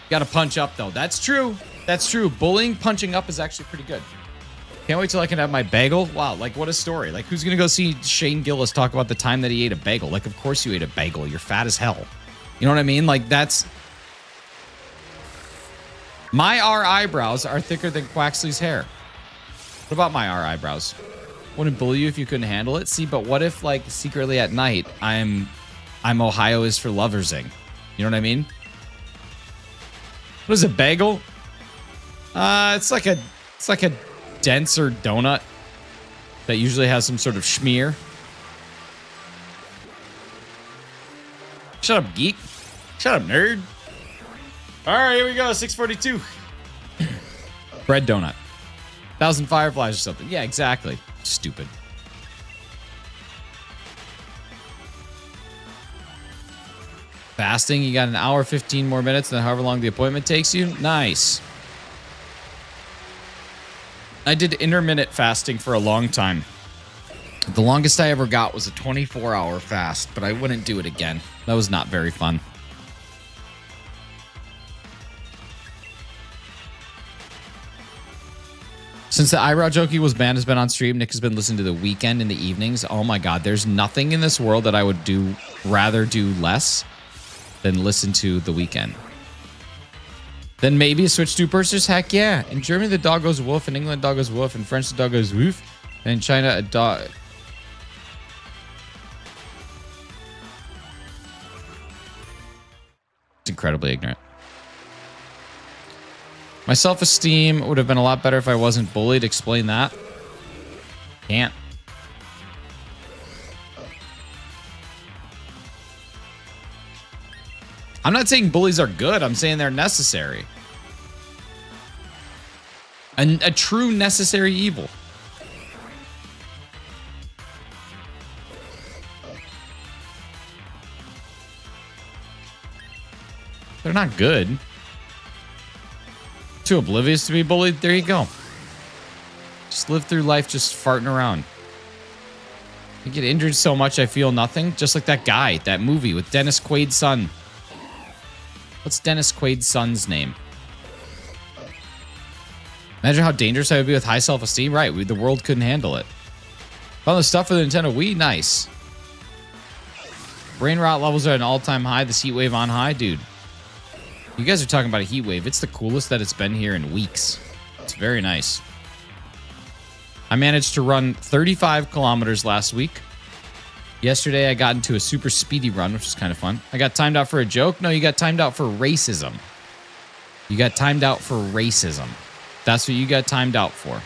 Got to punch up, though. That's true. That's true. Bullying, punching up is actually pretty good. Can't wait till I can have my bagel. Wow, like what a story. Like who's going to go see Shane Gillis talk about the time that he ate a bagel? Like, of course you ate a bagel. You're fat as hell. You know what I mean? Like that's... My R eyebrows are thicker than Quaxley's hair. What about my R eyebrows? Wouldn't bully you if you couldn't handle it. See, but what if like secretly at night I'm Ohio is for Loversing? You know what I mean? What is a bagel? It's like a denser donut that usually has some sort of schmear. Shut up, geek. Shut up, nerd. All right, here we go. 642. Bread donut. 1,000 fireflies or something. Yeah, exactly. Stupid. Fasting, you got an hour, 15 more minutes than however long the appointment takes you. Nice. I did intermittent fasting for a long time. The longest I ever got was a 24-hour fast, but I wouldn't do it again. That was not very fun. Since the eyebrow jokey was banned, has been on stream, Nick has been listening to The Weeknd in the evenings. Oh my God, there's nothing in this world that I would rather do less than listen to The Weeknd. Then maybe switch to Bursers. Heck yeah. In Germany, the dog goes woof. In England, the dog goes woof. In French, the dog goes woof. And in China, a dog... It's incredibly ignorant. My self-esteem would have been a lot better if I wasn't bullied. Explain that. Can't. I'm not saying bullies are good. I'm saying they're necessary. A true necessary evil. They're not good. Too oblivious to be bullied. There you go. Just live through life just farting around. I get injured so much I feel nothing. Just like that guy, that movie with Dennis Quaid's son. What's Dennis Quaid's son's name? Imagine how dangerous I would be with high self-esteem. Right, the world couldn't handle it. Found the stuff for the Nintendo Wii. Nice. Brain rot levels are at an all-time high. This heat wave on high. Dude, you guys are talking about a heat wave. It's the coolest that it's been here in weeks. It's very nice. I managed to run 35 kilometers last week. Yesterday, I got into a super speedy run, which is kind of fun. I got timed out for a joke. No, you got timed out for racism. You got timed out for racism. That's what you got timed out for.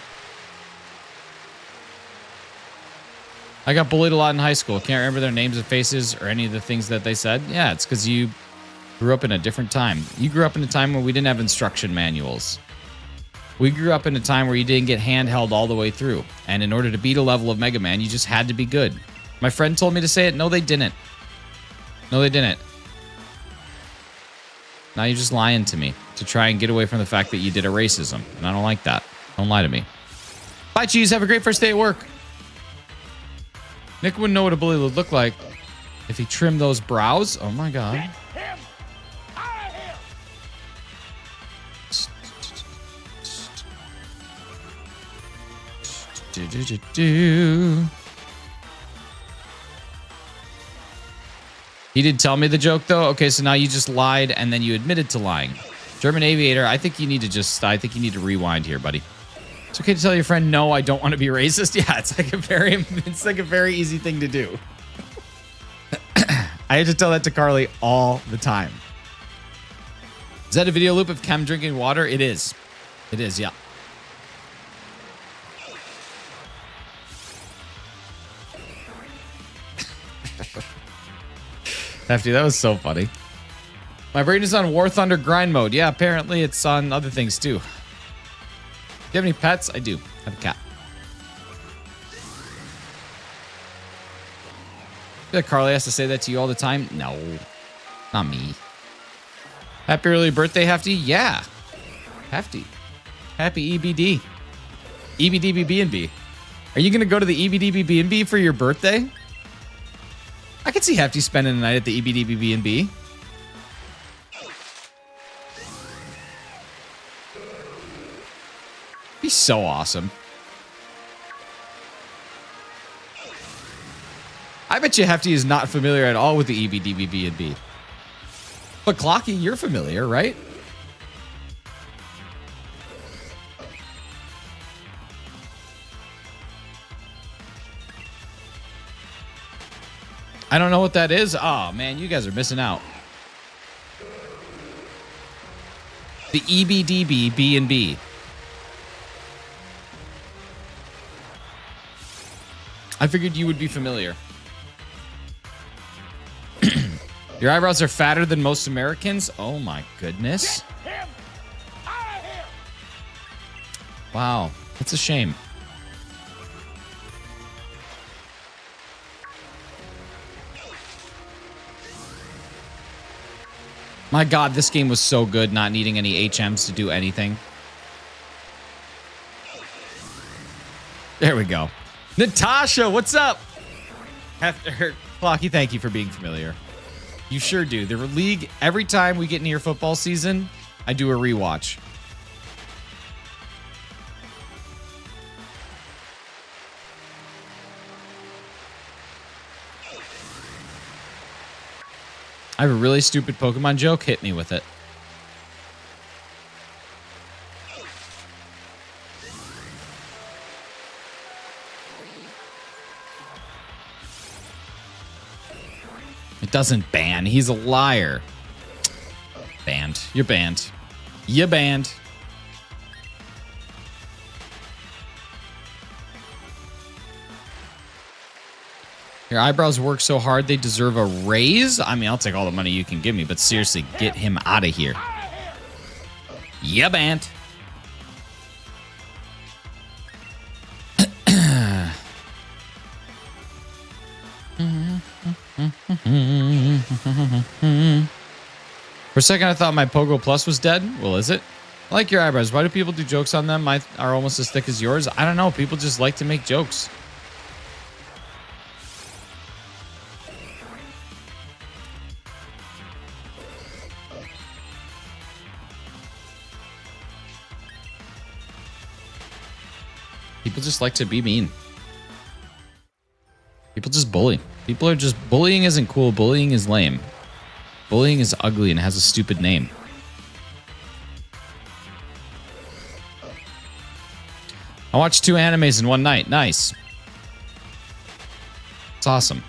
I got bullied a lot in high school. Can't remember their names and faces or any of the things that they said. Yeah, it's because you grew up in a different time. You grew up in a time where we didn't have instruction manuals. We grew up in a time where you didn't get handheld all the way through. And in order to beat a level of Mega Man, you just had to be good. My friend told me to say it. No, they didn't. No, they didn't. Now you're just lying to me to try and get away from the fact that you did a racism. And I don't like that. Don't lie to me. Bye, Cheese. Have a great first day at work. Nick wouldn't know what a bully would look like if he trimmed those brows. Oh, my God. Get him out of here. He did tell me the joke, though. Okay, so now you just lied and then you admitted to lying. German Aviator, I think you need to rewind here, buddy. It's okay to tell your friend, no, I don't want to be racist. Yeah, it's like a very easy thing to do. I have to tell that to Carly all the time. Is that a video loop of Chem drinking water? It is. It is, yeah. Hefty, that was so funny. My brain is on War Thunder grind mode. Yeah, apparently it's on other things too. Do you have any pets? I do. I have a cat. I feel like Carly has to say that to you all the time. No, not me. Happy early birthday, Hefty. Yeah. Hefty. Happy EBD. EBDBB&B. Are you going to go to the EBDBB&B for your birthday? I could see Hefty spending the night at the EBDBB&B. Be so awesome. I bet you Hefty is not familiar at all with the EBDBB&B. But Clocky, you're familiar, right? I don't know what that is. Oh, man, you guys are missing out. The EBDBB&B. I figured you would be familiar. Your eyebrows are fatter than most Americans? Oh, my goodness. Get him out of here. Wow, that's a shame. My God, this game was so good, not needing any HMs to do anything. There we go. Natasha, what's up? Clocky, thank you for being familiar. You sure do. The league, every time we get near football season, I do a rewatch. I have a really stupid Pokemon joke. Hit me with it. It doesn't ban. He's a liar. Banned. You're banned. You're banned. Your eyebrows work so hard they deserve a raise? I mean, I'll take all the money you can give me, but seriously, get him out of here. Yeah, banned. For a second, I thought my Pogo Plus was dead. Well, is it? I like your eyebrows. Why do people do jokes on them? Mine are almost as thick as yours. I don't know. People just like to make jokes. People just like to be mean. People just bully. People are just... Bullying isn't cool. Bullying is lame. Bullying is ugly and has a stupid name. I watched 2 animes in one night. Nice. It's awesome.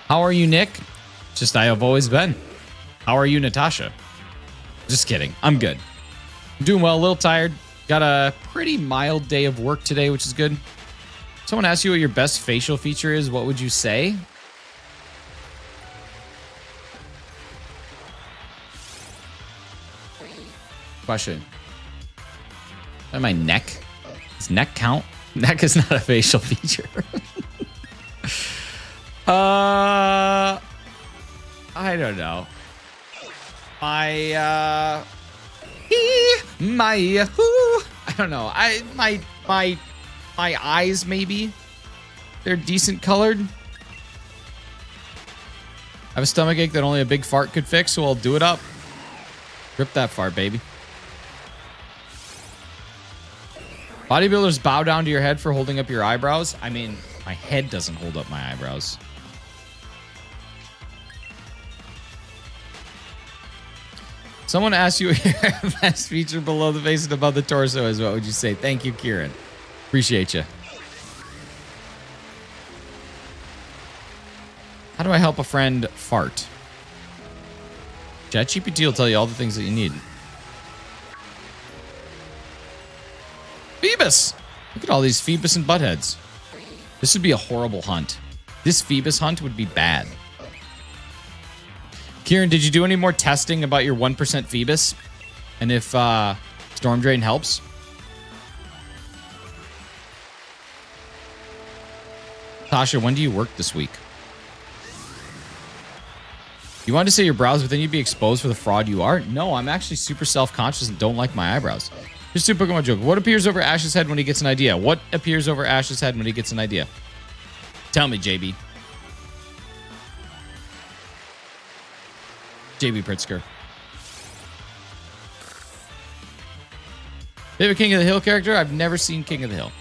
How are you, Nick? Just I have always been. How are you, Natasha? Just kidding. I'm good. I'm doing well, a little tired. Got a pretty mild day of work today, which is good. Someone asked you what your best facial feature is. What would you say? Question. And my neck? Does neck count? Neck is not a facial feature. I don't know. I don't know. My eyes, maybe. They're decent colored. I have a stomachache that only a big fart could fix, so I'll do it up. Rip that fart, baby. Bodybuilders bow down to your head for holding up your eyebrows. I mean, my head doesn't hold up my eyebrows. Someone asked you what your best feature below the face and above the torso is. What would you say? Thank you, Kieran. Appreciate you. How do I help a friend fart? ChatGPT will tell you all the things that you need. Phoebus! Look at all these Phoebus and buttheads. This would be a horrible hunt. This Phoebus hunt would be bad. Kieran, did you do any more testing about your 1% Phoebus? And if Storm Drain helps? Tasha, when do you work this week? You wanted to say your brows, but then you'd be exposed for the fraud you are? No, I'm actually super self-conscious and don't like my eyebrows. Here's a Pokemon joke. What appears over Ash's head when he gets an idea? What appears over Ash's head when he gets an idea? Tell me, JB. JB Pritzker. Favorite King of the Hill character? I've never seen King of the Hill.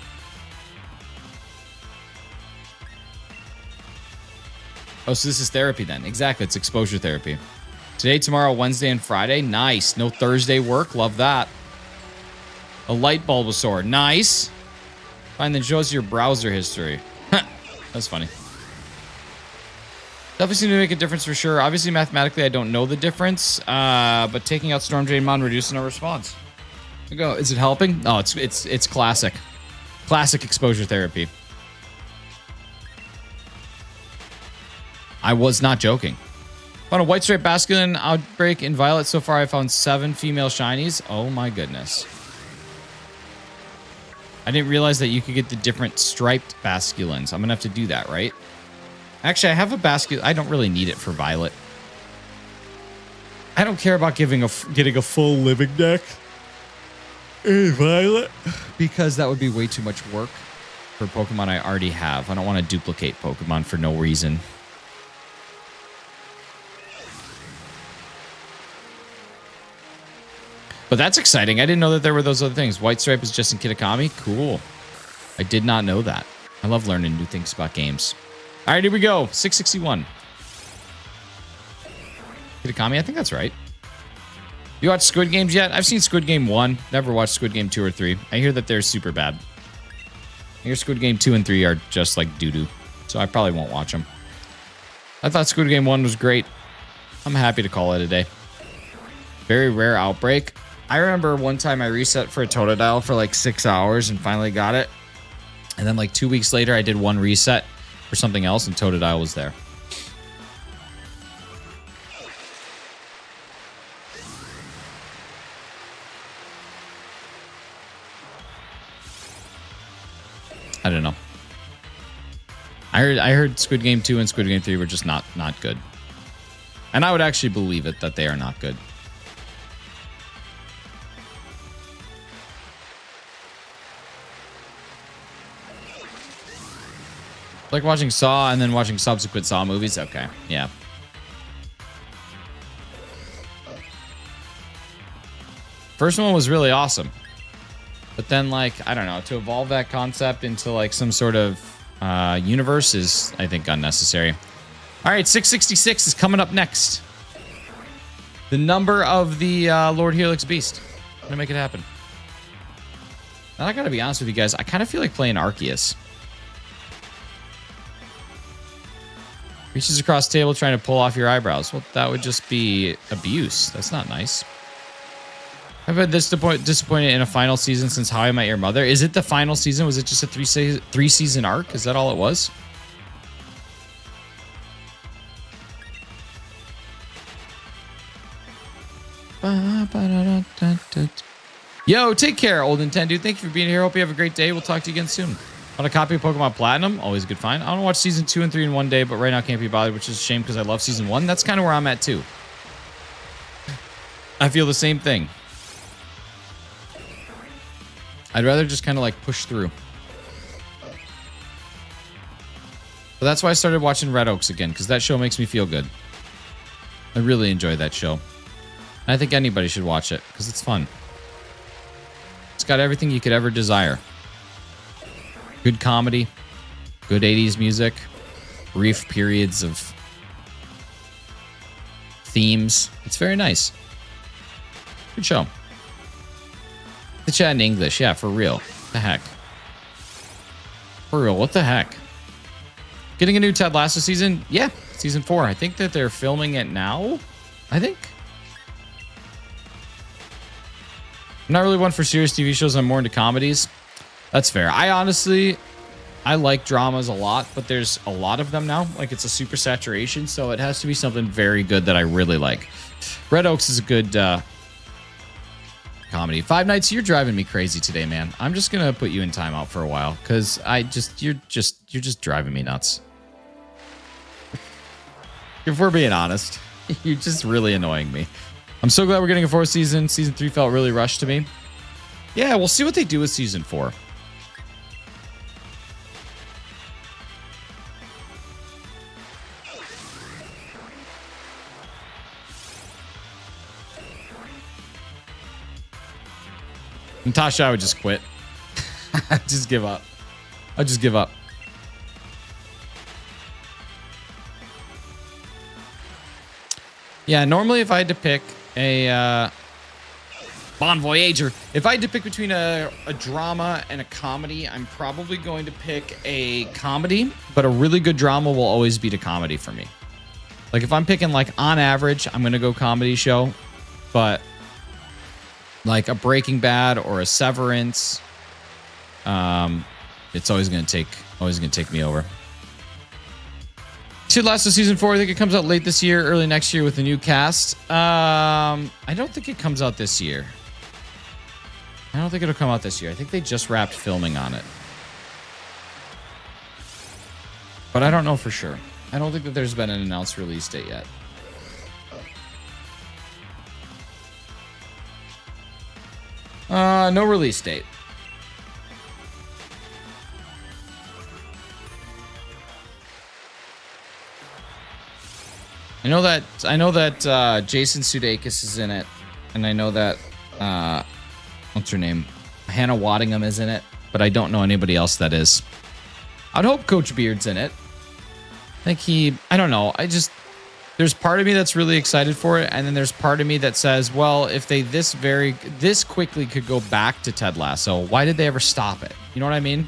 Oh, so this is therapy then. Exactly. It's exposure therapy. Today, tomorrow, Wednesday, and Friday. Nice. No Thursday work. Love that. A light Bulbasaur. Nice. Fine, then show us your browser history. That's funny. Definitely seem to make a difference for sure. Obviously, mathematically, I don't know the difference. But taking out Storm Drain Mon, reducing our response. There you go. Is it helping? Oh, it's classic. Classic exposure therapy. I was not joking. Found a white stripe basculin outbreak in Violet. So far, I found 7 female shinies. Oh my goodness. I didn't realize that you could get the different striped basculins. I'm going to have to do that, right? Actually, I have a basculin. I don't really need it for Violet. I don't care about getting a full living deck in Violet because that would be way too much work for Pokemon I already have. I don't want to duplicate Pokemon for no reason. But that's exciting. I didn't know that there were those other things. White Stripe is just in Kitakami. Cool. I did not know that. I love learning new things about games. All right, here we go. 661. Kitakami, I think that's right. You watched Squid Games yet? I've seen Squid Game 1. Never watched Squid Game 2 or 3. I hear that they're super bad. I hear Squid Game 2 and 3 are just like doo-doo. So I probably won't watch them. I thought Squid Game 1 was great. I'm happy to call it a day. Very rare outbreak. I remember one time I reset for a Totodile for like 6 hours and finally got it. And then like 2 weeks later, I did one reset for something else and Totodile was there. I don't know. I heard Squid Game 2 and Squid Game 3 were just not good. And I would actually believe it that they are not good. Like watching Saw and then watching subsequent Saw movies? Okay, yeah. First one was really awesome. But then, like, I don't know, to evolve that concept into, like, some sort of universe is, I think, unnecessary. All right, 666 is coming up next. The number of the Lord Helix Beast. I'm going to make it happen. Now, I got to be honest with you guys. I kind of feel like playing Arceus. Reaches across the table trying to pull off your eyebrows. Well, that would just be abuse. That's not nice. I've been this disappointed in a final season since How I Met Your Mother. Is it the final season? Was it just a three season arc? Is that all it was? Yo, take care, Old Nintendo. Thank you for being here. Hope you have a great day. We'll talk to you again soon. Want a copy of Pokemon Platinum? Always a good find. I want to watch season 2 and 3 in one day, but right now can't be bothered, which is a shame because I love season 1. That's kind of where I'm at too. I feel the same thing. I'd rather just kind of like push through. But that's why I started watching Red Oaks again, because that show makes me feel good. I really enjoy that show. And I think anybody should watch it, because it's fun. It's got everything you could ever desire. Good comedy, good 80s music, brief periods of themes. It's very nice. Good show. The chat in English, yeah, for real. What the heck? For real, what the heck? Getting a new Ted Lasso season? Yeah, season 4. I think that they're filming it now. I think. I'm not really one for serious TV shows. I'm more into comedies. That's fair. I like dramas a lot, but there's a lot of them now. Like, it's a super saturation, so it has to be something very good that I really like. Red Oaks is a good comedy. Five Nights, you're driving me crazy today, man. I'm just gonna put you in timeout for a while because you're just driving me nuts. If we're being honest, you're just really annoying me. I'm so glad we're getting a fourth season. Season 3 felt really rushed to me. Yeah, we'll see what they do with season 4. Natasha, I would just quit. Just give up. I'll just give up. Yeah, normally if I had to pick a Bon Voyager, if I had to pick between a drama and a comedy, I'm probably going to pick a comedy, but a really good drama will always beat a comedy for me. Like if I'm picking like on average, I'm going to go comedy show, but like a Breaking Bad or a Severance, it's always going to take me over. Ted Lasso season 4, I think it comes out late this year, early next year with a new cast. I don't think it comes out this year. I don't think it'll come out this year. I think they just wrapped filming on it. But I don't know for sure. I don't think that there's been an announced release date yet. No release date. I know that Jason Sudeikis is in it, and I know that what's her name? Hannah Waddingham is in it, but I don't know anybody else that is. I'd hope Coach Beard's in it. I don't know. There's part of me that's really excited for it, and then there's part of me that says, well, if they this quickly could go back to Ted Lasso, why did they ever stop it? You know what I mean?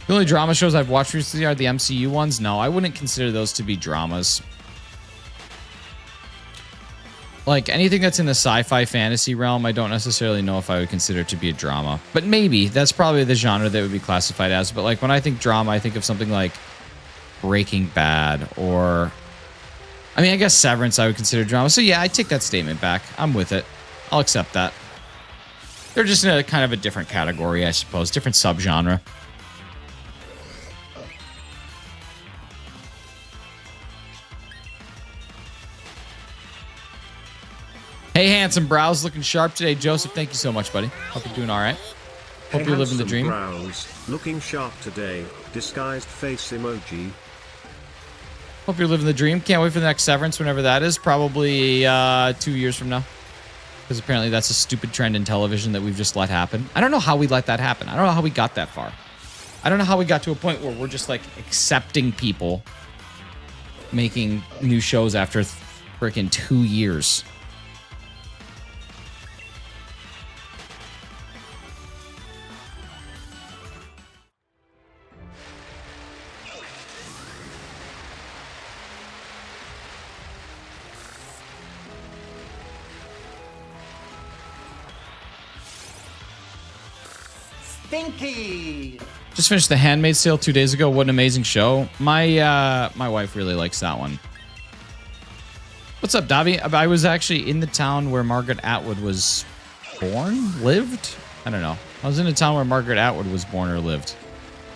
The only drama shows I've watched recently are the MCU ones. No, I wouldn't consider those to be dramas. Like anything that's in the sci-fi fantasy realm, I don't necessarily know if I would consider it to be a drama. But maybe that's probably the genre that would be classified as. But like when I think drama, I think of something like Breaking Bad or, I mean, I guess Severance I would consider drama. So yeah, I take that statement back. I'm with it. I'll accept that. They're just in a kind of a different category, I suppose. Different subgenre. Hey, Handsome Brows, looking sharp today. Joseph, thank you so much, buddy. Hope you're doing all right. Hope you're living the dream. Brows, looking sharp today. Disguised face emoji. Hope you're living the dream. Can't wait for the next Severance, whenever that is. Probably 2 years from now. Because apparently that's a stupid trend in television that we've just let happen. I don't know how we let that happen. I don't know how we got that far. I don't know how we got to a point where we're just like accepting people making new shows after freaking 2 years. Stinky. Just finished The Handmaid's Tale 2 days ago. What an amazing show. My wife really likes that one. What's up, Davi? I was actually in the town where Margaret Atwood was lived? I don't know. I was in a town where Margaret Atwood was born or lived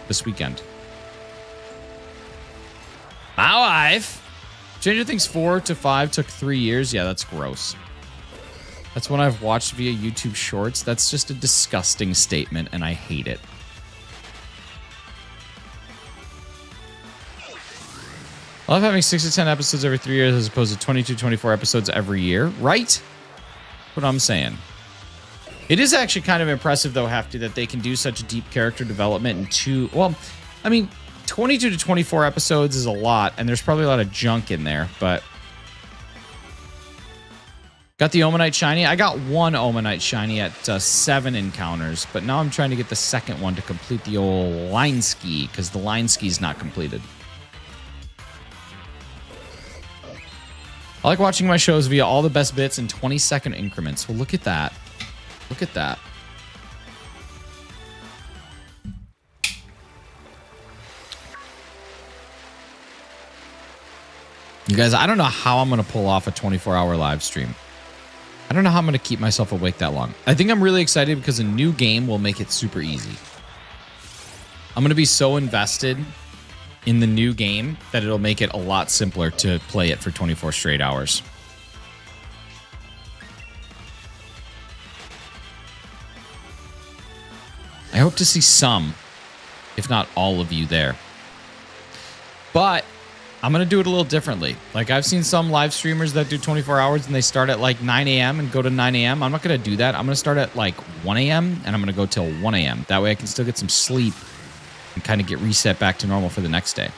this weekend. My wife. Stranger Things 4 to 5 took 3 years. Yeah, that's gross. That's one I've watched via YouTube Shorts. That's just a disgusting statement, and I hate it. I love having 6 to 10 episodes every 3 years as opposed to 22, 24 episodes every year, right? That's what I'm saying. It is actually kind of impressive, though, Hefty, that they can do such deep character development in 2... Well, I mean, 22 to 24 episodes is a lot, and there's probably a lot of junk in there, but... Got the OMANYTE Shiny. I got one OMANYTE Shiny at 7 encounters, but now I'm trying to get the second one to complete the old line ski, because the line ski is not completed. I like watching my shows via all the best bits in 20-second increments. Well, look at that. Look at that. You guys, I don't know how I'm going to pull off a 24-hour live stream. I don't know how I'm going to keep myself awake that long. I think I'm really excited because a new game will make it super easy. I'm going to be so invested in the new game that it'll make it a lot simpler to play it for 24 straight hours. I hope to see some, if not all of you there. But I'm going to do it a little differently. Like, I've seen some live streamers that do 24 hours and they start at like 9 a.m. and go to 9 a.m. I'm not going to do that. I'm going to start at like 1 a.m. and I'm going to go till 1 a.m. That way I can still get some sleep and kind of get reset back to normal for the next day.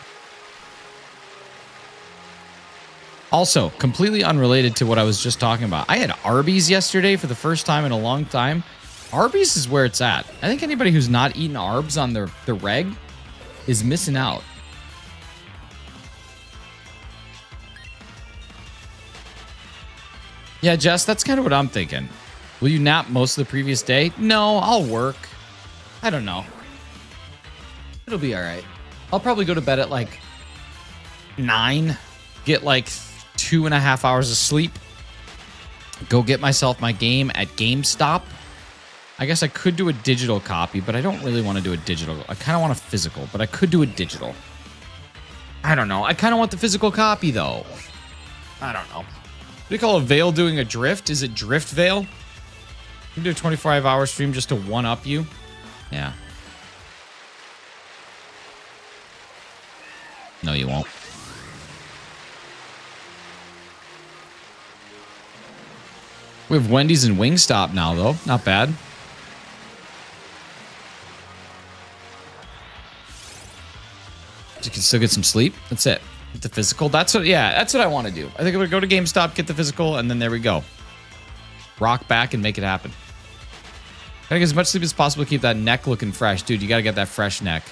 Also, completely unrelated to what I was just talking about, I had Arby's yesterday for the first time in a long time. Arby's is where it's at. I think anybody who's not eating Arbs on the reg is missing out. Yeah, Jess, that's kind of what I'm thinking. Will you nap most of the previous day? No, I'll work. I don't know. It'll be all right. I'll probably go to bed at like 9, get like 2.5 hours of sleep, go get myself my game at GameStop. I guess I could do a digital copy, but I don't really want to do a digital. I kind of want a physical, but I could do a digital. I don't know. I kind of want the physical copy, though. I don't know. What do you call a Veil doing a drift? Is it Drift Veil? You can do a 25-hour stream just to one-up you? Yeah. No, you won't. We have Wendy's and Wingstop now, though. Not bad. You can still get some sleep. That's it. Get the physical. That's what I want to do. I think I'm going to go to GameStop, get the physical, and then there we go. Rock back and make it happen. Gotta get as much sleep as possible to keep that neck looking fresh. Dude, you got to get that fresh neck.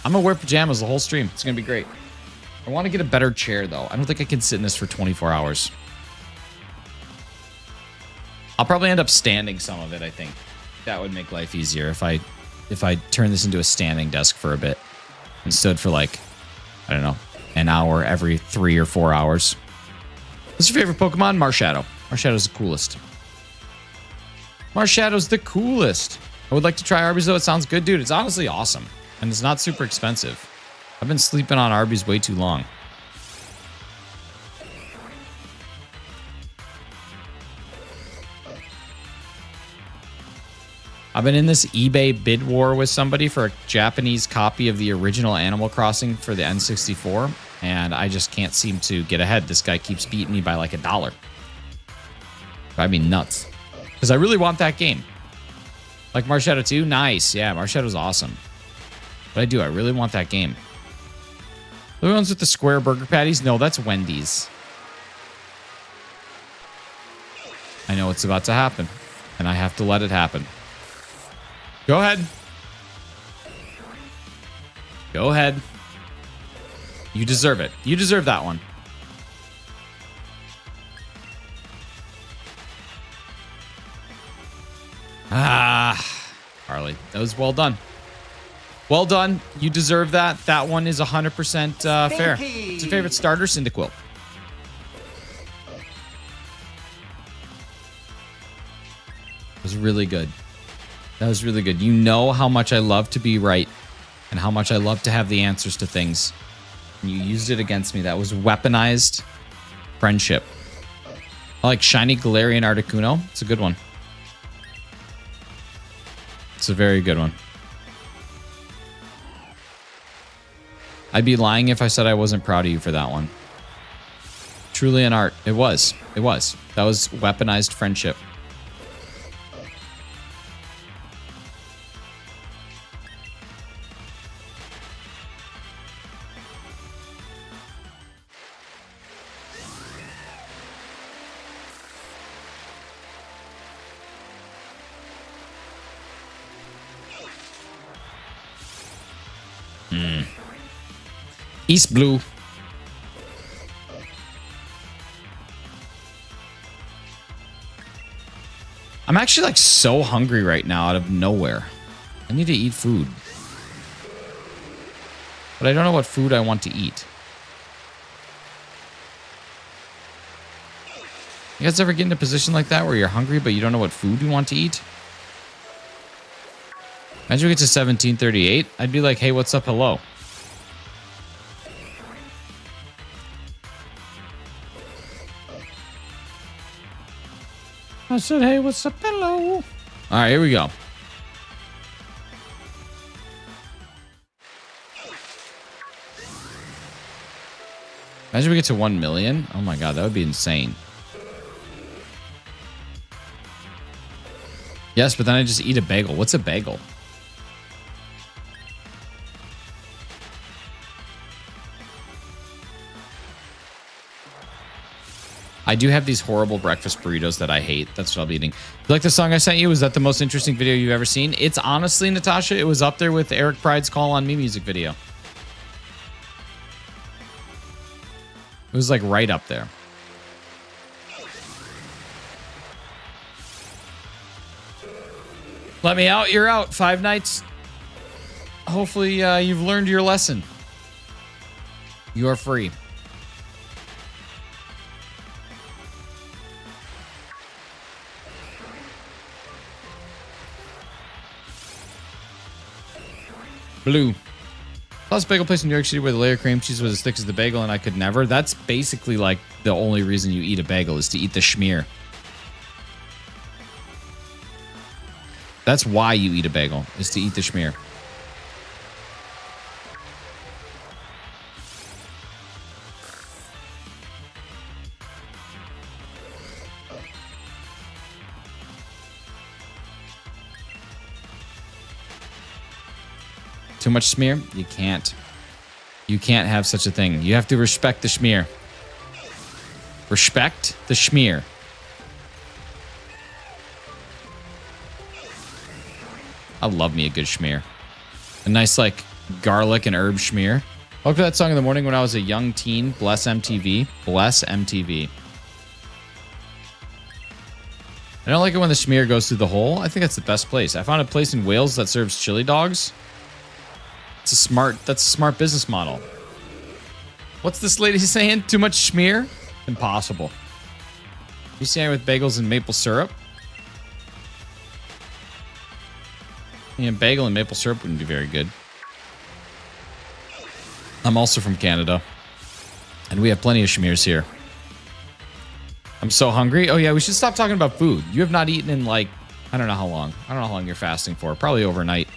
I'm going to wear pajamas the whole stream. It's going to be great. I want to get a better chair, though. I don't think I can sit in this for 24 hours. I'll probably end up standing some of it, I think. That would make life easier if I turn this into a standing desk for a bit and stood for like, I don't know, an hour every 3 or 4 hours. What's your favorite Pokemon? Marshadow. Marshadow's the coolest. Marshadow's the coolest. I would like to try Arby's, though. It sounds good, dude. It's honestly awesome. And it's not super expensive. I've been sleeping on Arby's way too long. I've been in this eBay bid war with somebody for a Japanese copy of the original Animal Crossing for the N64, and I just can't seem to get ahead. This guy keeps beating me by like $1. Drive me nuts. Because I really want that game. Like Marshadow 2? Nice. Yeah, Marshadow's awesome. But I really want that game. The ones with the square burger patties? No, that's Wendy's. I know it's about to happen, and I have to let it happen. Go ahead. Go ahead. You deserve it. You deserve that one. Harley, that was well done. Well done. You deserve that. That one is 100% fair. What's your favorite starter? Cyndaquil. It was really good. That was really good. You know how much I love to be right and how much I love to have the answers to things. And you used it against me. That was weaponized friendship. I like Shiny Galarian Articuno. It's a good one. It's a very good one. I'd be lying if I said I wasn't proud of you for that one. Truly an art. It was. It was. That was weaponized friendship. East Blue. I'm actually like so hungry right now out of nowhere. I need to eat food. But I don't know what food I want to eat. You guys ever get in a position like that where you're hungry, but you don't know what food you want to eat? Imagine we get to 1738. I'd be like, hey, what's up? Hello. I said, hey, what's up? Hello. All right, here we go. Imagine we get to 1 million. Oh my God, that would be insane. Yes, but then I just eat a bagel. What's a bagel? I do have these horrible breakfast burritos that I hate. That's what I'll be eating. You like the song I sent you? Was that the most interesting video you've ever seen? It's honestly, Natasha, it was up there with Eric Pride's Call on Me music video. It was like right up there. Let me out. You're out. 5 nights. Hopefully you've learned your lesson. You are free. Blue. Plus bagel place in New York City where the layer of cream cheese was as thick as the bagel and I could never. That's basically like the only reason you eat a bagel is to eat the schmear. That's why you eat a bagel, is to eat the schmear. Too much smear? You can't. You can't have such a thing. You have to respect the schmear. Respect the schmear. I love me a good schmear. A nice, like, garlic and herb schmear. I looked for that song in the morning when I was a young teen. Bless MTV. Bless MTV. I don't like it when the schmear goes through the hole. I think that's the best place. I found a place in Wales that serves chili dogs. That's a smart business model. What's this lady saying? Too much schmear? Impossible. You saying with bagels and maple syrup? Yeah, bagel and maple syrup wouldn't be very good. I'm also from Canada. And we have plenty of schmears here. I'm so hungry. Oh yeah, we should stop talking about food. You have not eaten in like, I don't know how long. I don't know how long you're fasting for. Probably overnight.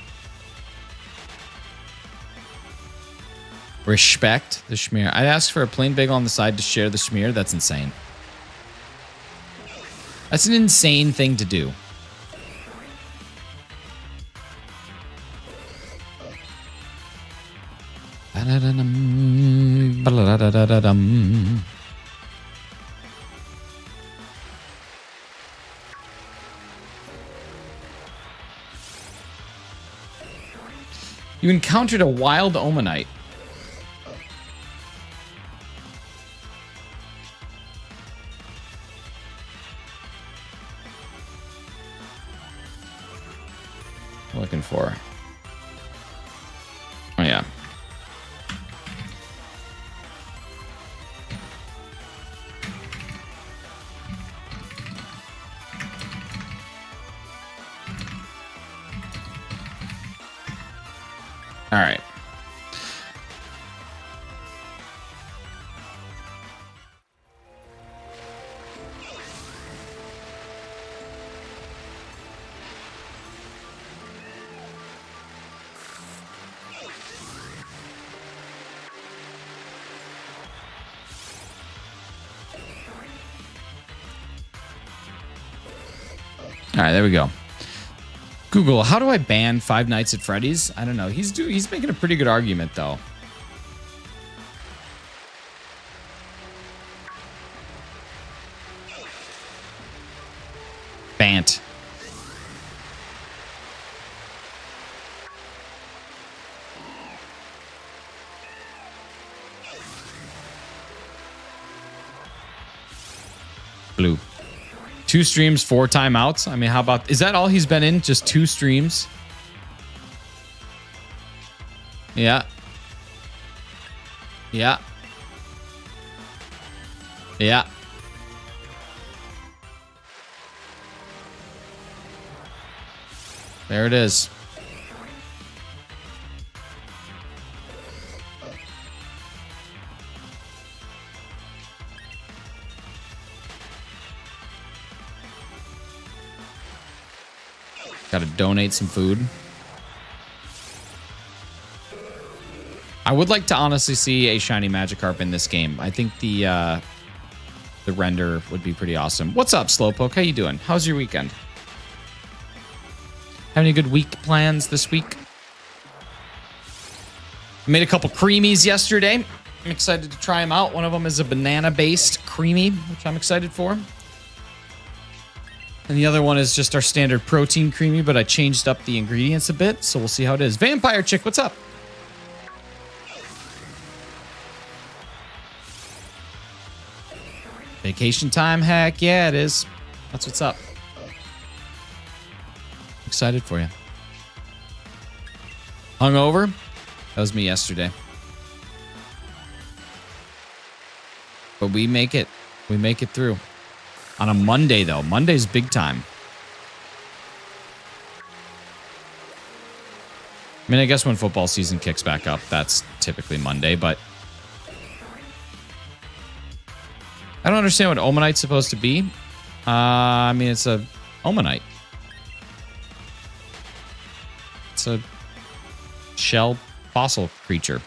Respect the schmear. I'd ask for a plain bagel on the side to share the schmear. That's insane. That's an insane thing to do. You encountered a wild OMANYTE. Looking for. Oh yeah. All right. All right, there we go. Google, how do I ban Five Nights at Freddy's? I don't know. He's making a pretty good argument though. Bant. Blue. 2 streams, 4 timeouts. I mean, how about... Is that all he's been in? Just 2 streams? Yeah. Yeah. Yeah. There it is. Got to donate some food. I would like to honestly see a shiny Magikarp in this game. I think the render would be pretty awesome. What's up, Slowpoke? How you doing? How's your weekend? Have any good week plans this week? I made a couple creamies yesterday. I'm excited to try them out. One of them is a banana-based creamy, which I'm excited for. And the other one is just our standard protein creamy, but I changed up the ingredients a bit, so we'll see how it is. Vampire Chick, what's up? Vacation time? Heck yeah, it is. That's what's up. Excited for you. Hungover? That was me yesterday. But we make it. We make it through. On a Monday, though. Monday's big time. I mean, I guess when football season kicks back up, that's typically Monday, but I don't understand what OMANYTE's supposed to be. I mean, it's a OMANYTE. It's a shell fossil creature.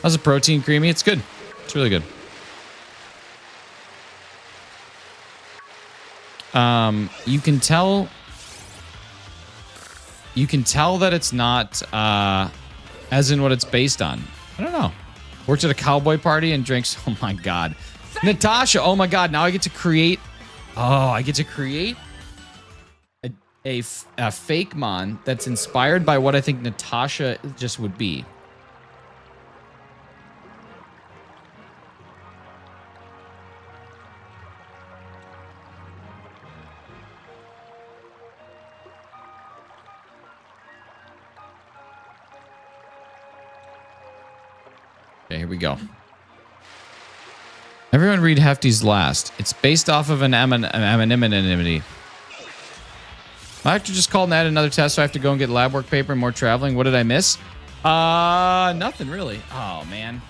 How's a protein creamy? It's good. It's really good. You can tell that it's not as in what it's based on. I don't know. Worked at a cowboy party and drinks. Oh my god. Natasha, oh my god. Now I get to create. Oh, I get to create a fakemon that's inspired by what I think Natasha just would be. Okay, here we go. Everyone read Hefty's Last. It's based off of an anonymity. My actor just called and added another test, so I have to go and get lab work paper and more traveling. What did I miss? Nothing really. Oh, man.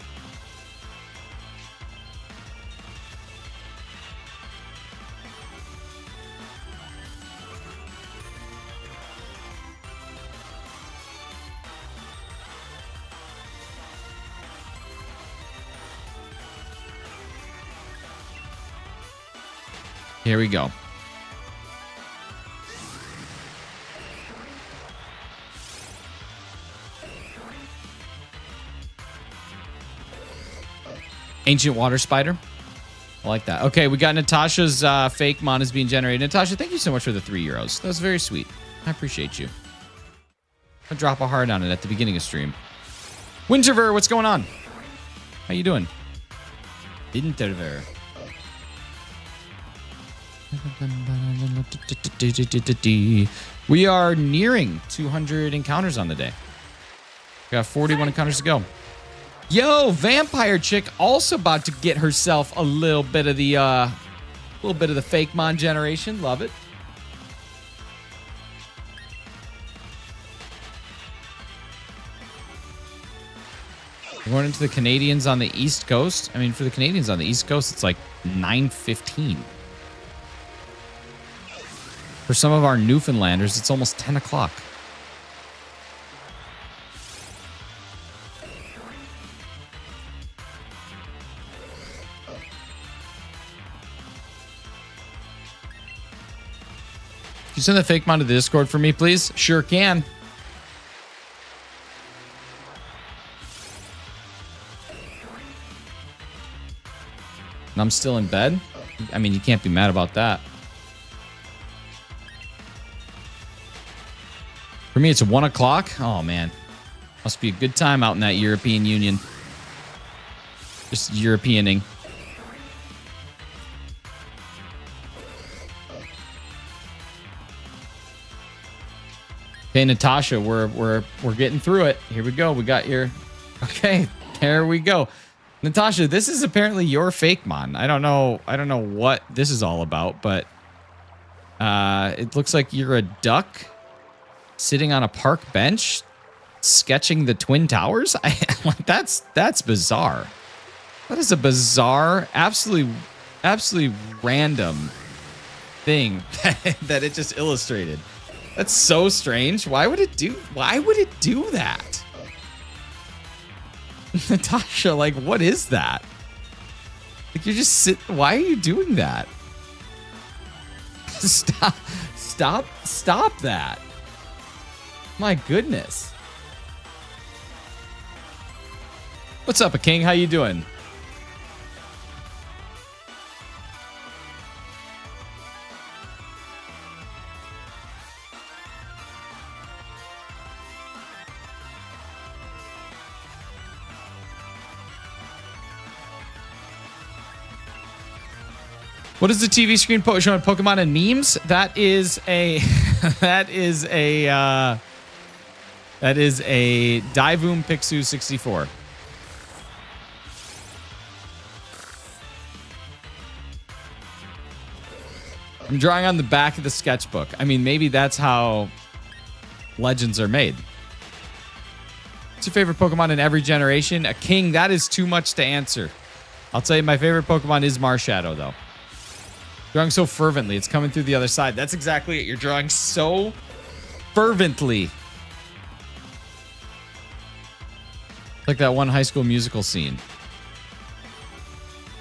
Here we go. Ancient water spider. I like that. Okay, we got Natasha's fakemon is being generated. Natasha, thank you so much for the €3. That was very sweet. I appreciate you. I'll drop a heart on it at the beginning of stream. Winterver, what's going on? How you doing? Winterver. We are nearing 200 encounters on the day. We got 41 encounters to go. Yo, Vampire Chick also about to get herself a little bit of the fakemon generation. Love it. We're going into the Canadians on the East Coast. I mean, for the Canadians on the East Coast, it's like 9:15. For some of our Newfoundlanders, it's almost 10 o'clock. Can you send the fakemon to the Discord for me, please? Sure can. And I'm still in bed? I mean, you can't be mad about that. For me, it's 1 o'clock. Oh, man. Must be a good time out in that European Union. Just Europeaning. Okay, Natasha, we're getting through it. Here we go. We got your... Okay, there we go. Natasha, this is apparently your fakemon. I don't know what this is all about, but It looks like you're a duck sitting on a park bench sketching the Twin Towers. Like that's bizarre. That is a bizarre, absolutely random thing that it just illustrated. That's so strange. Why would it do that? Natasha, like, what is that? Like, you're just why are you doing that? Stop that. My goodness. What's up, King? How you doing? What is the TV screen showing Pokemon and memes? That is a that is a Divoom Pixu 64. I'm drawing on the back of the sketchbook. I mean, maybe that's how legends are made. What's your favorite Pokemon in every generation? A King, that is too much to answer. I'll tell you, my favorite Pokemon is Marshadow, though. Drawing so fervently. It's coming through the other side. That's exactly it. You're drawing so fervently. Like that one High School Musical scene.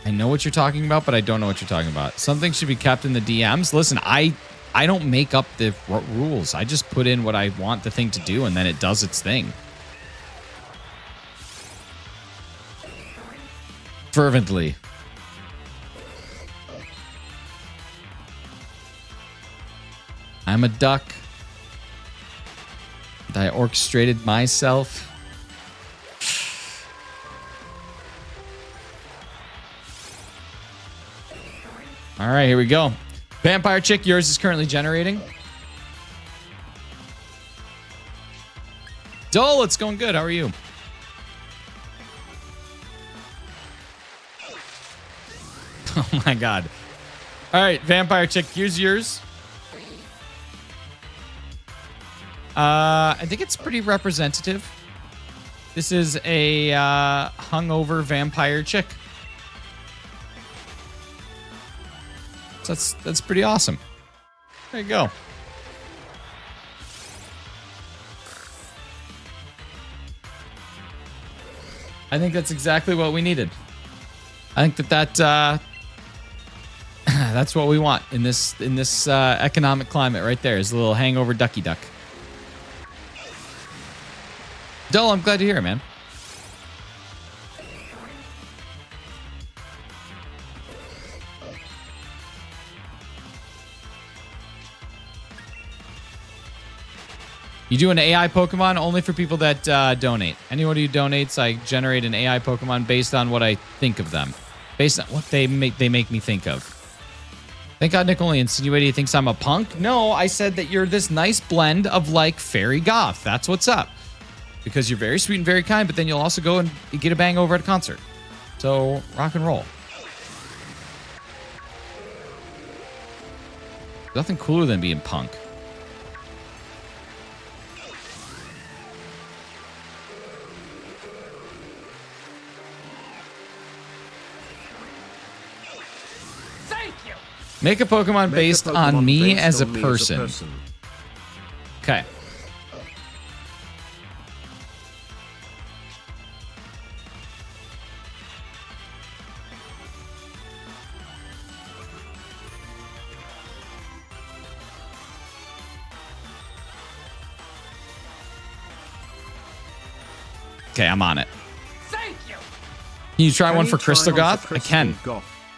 I know what you're talking about, but I don't know what you're talking about. Something should be kept in the DMs. Listen, I don't make up the rules. I just put in what I want the thing to do, and then it does its thing. Fervently. I'm a duck. I orchestrated myself. All right, here we go. Vampire Chick, yours is currently generating. Dole, it's going good. How are you? Oh my God. All right, Vampire Chick, here's yours. I think it's pretty representative. This is a hungover vampire chick. So that's pretty awesome. There you go. I think that's exactly what we needed. I think that that's what we want in this economic climate right there is a little hangover ducky duck. Dull, I'm glad to hear it, man. You do an AI Pokemon only for people that donate. Anyone who donates, I generate an AI Pokemon based on what I think of them. Based on what they make me think of. Thank God Nick only insinuated he thinks I'm a punk. No, I said that you're this nice blend of like fairy goth. That's what's up. Because you're very sweet and very kind, but then you'll also go and get a bang over at a concert. So, rock and roll. Nothing cooler than being punk. Thank you. Make a Pokemon based on me as a person. Okay. Okay, I'm on it. Thank you. Can you try one for Crystal Goth? I can.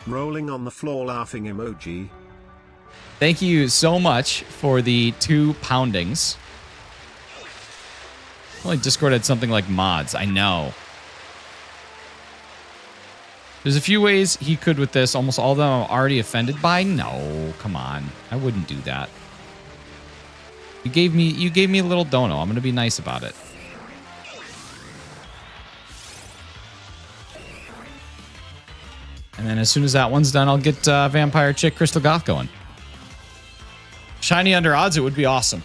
Rolling on the floor laughing emoji. Thank you so much for the 2 poundings. Only Discord had something like mods. I know. There's a few ways he could with this. Almost all of them I'm already offended by. No, come on. I wouldn't do that. You gave me a little dono. I'm going to be nice about it. And then as soon as that one's done, I'll get Vampire Chick Crystal Goth going. Shiny under odds, it would be awesome.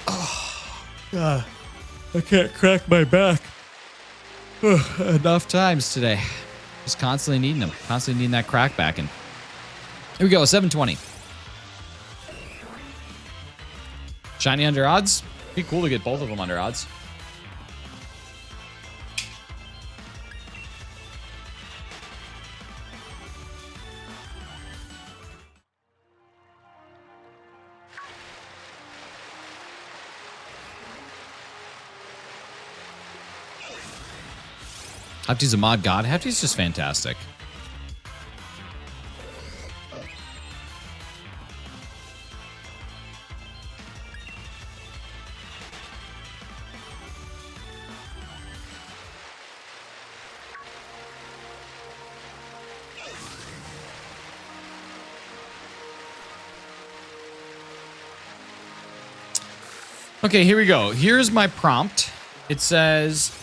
Oh, God. I can't crack my back. Enough times today. Just constantly needing them. Constantly needing that crack back in. Here we go, 720. Shiny under odds. Be cool to get both of them under odds. Hefty's a mod god. Hefty's just fantastic. Okay, here we go. Here's my prompt. It says,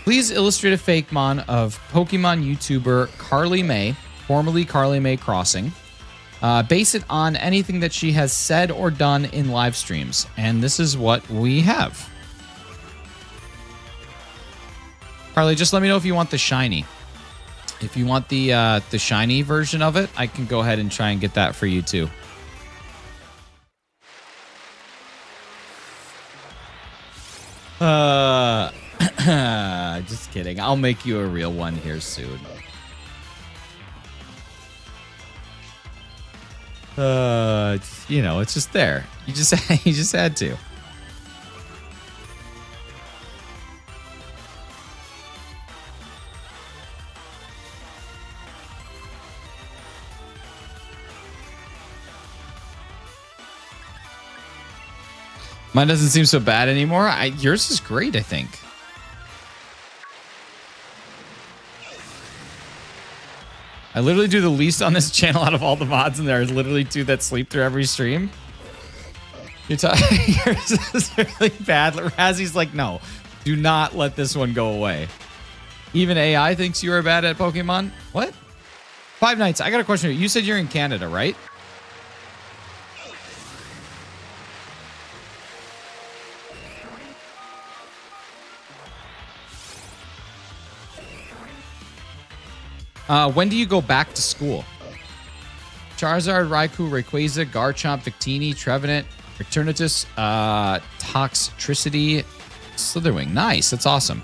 please illustrate a fakemon of Pokemon YouTuber Carly May, formerly Carly May Crossing. Base it on anything that she has said or done in live streams. And this is what we have. Carly, just let me know if you want the shiny. If you want the shiny version of it, I can go ahead and try and get that for you too. Just kidding. I'll make you a real one here soon. You know, it's just there. You just had to. Mine doesn't seem so bad anymore. Yours is great, I think. I literally do the least on this channel out of all the mods, and there are literally 2 that sleep through every stream. Yours is really bad. Razzy's like, no, do not let this one go away. Even AI thinks you are bad at Pokemon. What? Five Nights, I got a question. You said you're in Canada, right? When do you go back to school? Charizard, Raikou, Rayquaza, Garchomp, Victini, Trevenant, Eternatus, Toxtricity, Slitherwing. Nice. That's awesome.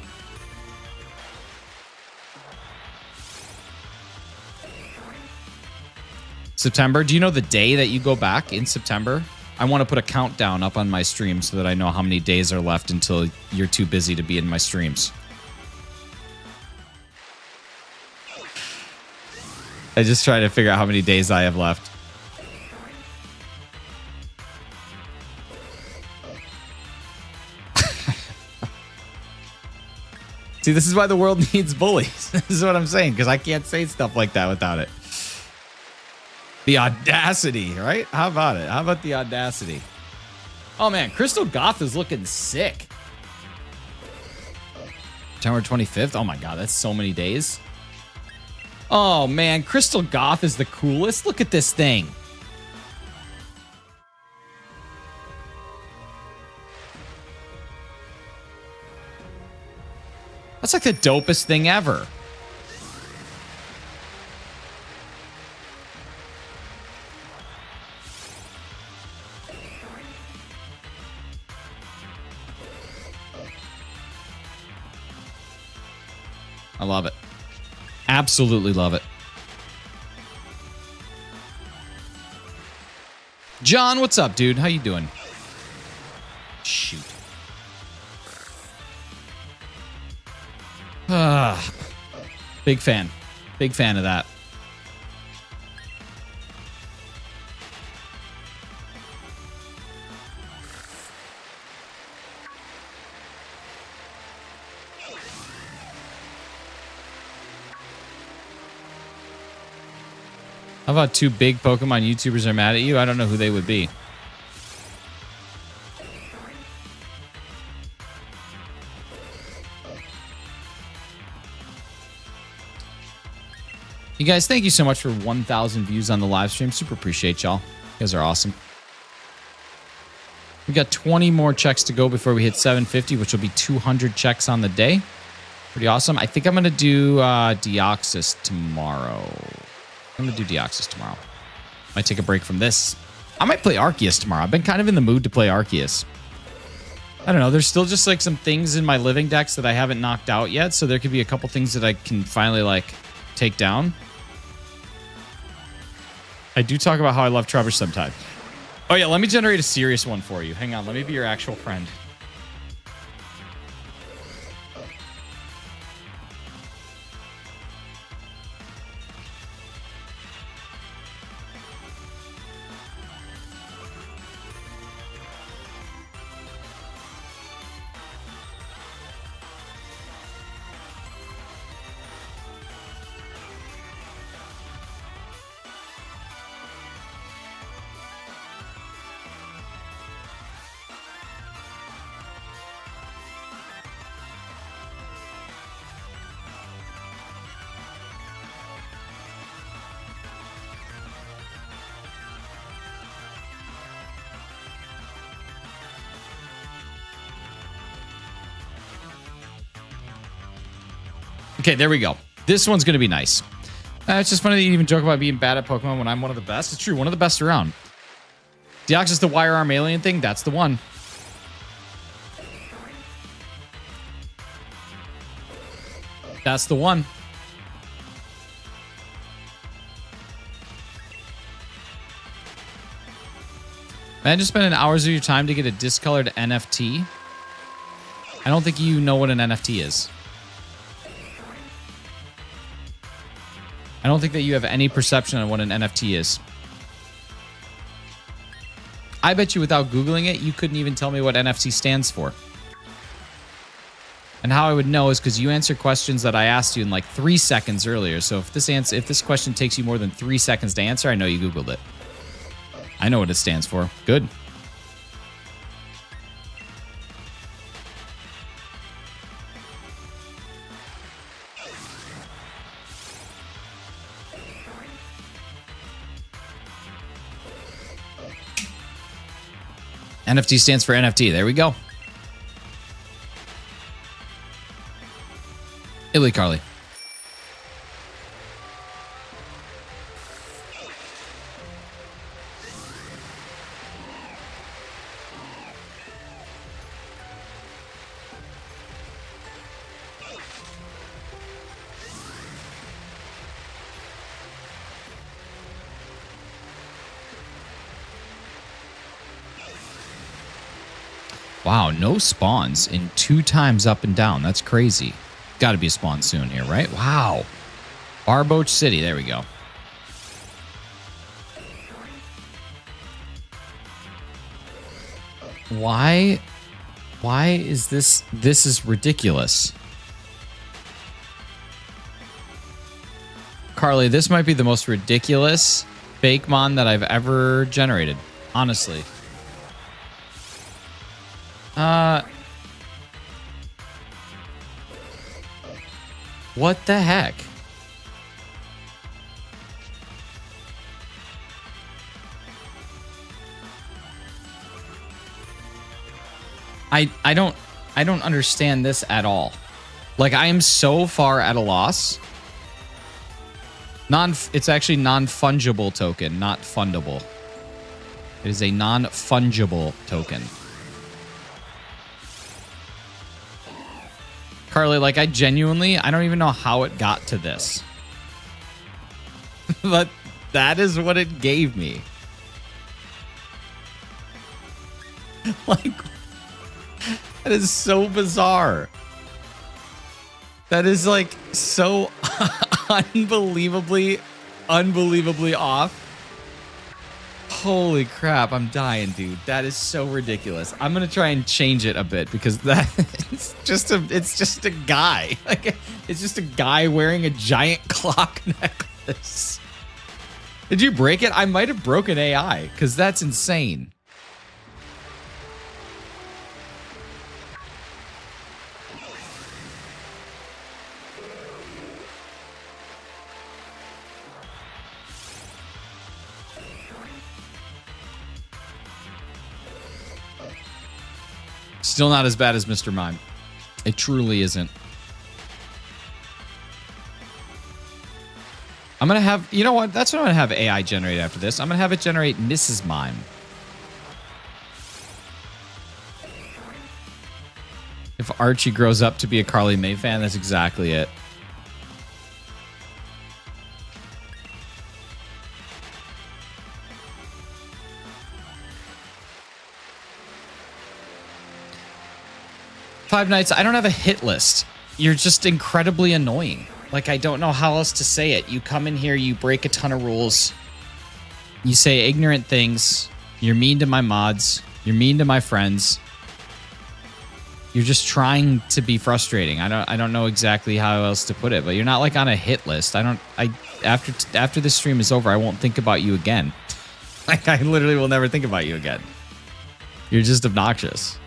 September. Do you know the day that you go back in September? I want to put a countdown up on my stream so that I know how many days are left until you're too busy to be in my streams. I just try to figure out how many days I have left. See, this is why the world needs bullies. This is what I'm saying, because I can't say stuff like that without it. The audacity, right? How about it? How about the audacity? Oh, man. Crystal Goth is looking sick. September 25th? Oh, my God. That's so many days. Oh, man. Crystal Goth is the coolest. Look at this thing. That's like the dopest thing ever. I love it. Absolutely love it. John, what's up, dude? How you doing? Shoot. Big fan. Big fan of that. How about two big Pokemon YouTubers are mad at you? I don't know who they would be. You guys, thank you so much for 1,000 views on the live stream. Super appreciate y'all. guys are awesome. We got 20 more checks to go before we hit 750, which will be 200 checks on the day. Pretty awesome. I think I'm going to do Deoxys tomorrow. I'm going to do Deoxys tomorrow. Might take a break from this. I might play Arceus tomorrow. I've been kind of in the mood to play Arceus. I don't know. There's still just like some things in my living decks that I haven't knocked out yet. So there could be a couple things that I can finally like take down. I do talk about how I love Trevor sometimes. Oh yeah, let me generate a serious one for you. Hang on. Let me be your actual friend. Okay, there we go. This one's going to be nice. It's just funny that you even joke about being bad at Pokemon when I'm one of the best. It's true, one of the best around. Deoxys, the wire arm alien thing, that's the one. That's the one. Imagine spending hours of your time to get a discolored NFT. I don't think you know what an NFT is. I don't think that you have any perception on what an NFT is. I bet you without Googling it, you couldn't even tell me what NFT stands for. And how I would know is because you answer questions that I asked you in like 3 seconds earlier. So if this question takes you more than 3 seconds to answer, I know you Googled it. I know what it stands for. Good. NFT stands for NFT. There we go. Illy Carly. Wow, no spawns in 2 times up and down. That's crazy. Got to be a spawn soon here, right? Wow. Barboach City. There we go. Why is this? This is ridiculous. Carly, this might be the most ridiculous fakemon that I've ever generated. Honestly. What the heck? I don't understand this at all. Like, I am so far at a loss. It's actually non-fungible token, not fundable. It is a non-fungible token. Carly, like, I don't even know how it got to this. But that is what it gave me. Like, that is so bizarre. That is, like, so unbelievably off. Holy crap, I'm dying, dude. That is so ridiculous. I'm gonna try and change it a bit because that it's just a guy. Like, it's just a guy wearing a giant clock necklace. Did you break it? I might have broken AI because that's insane. Still not as bad as Mr. Mime. It truly isn't. I'm going to have... You know what? That's what I'm going to have AI generate after this. I'm going to have it generate Mrs. Mime. If Archie grows up to be a Carly May fan, that's exactly it. Five Nights, I don't have a hit list. You're just incredibly annoying. Like, I don't know how else to say it. You come in here, you break a ton of rules. You say ignorant things. You're mean to my mods. You're mean to my friends. You're just trying to be frustrating. I don't know exactly how else to put it, but you're not like on a hit list. After this stream is over, I won't think about you again. Like, I literally will never think about you again. You're just obnoxious.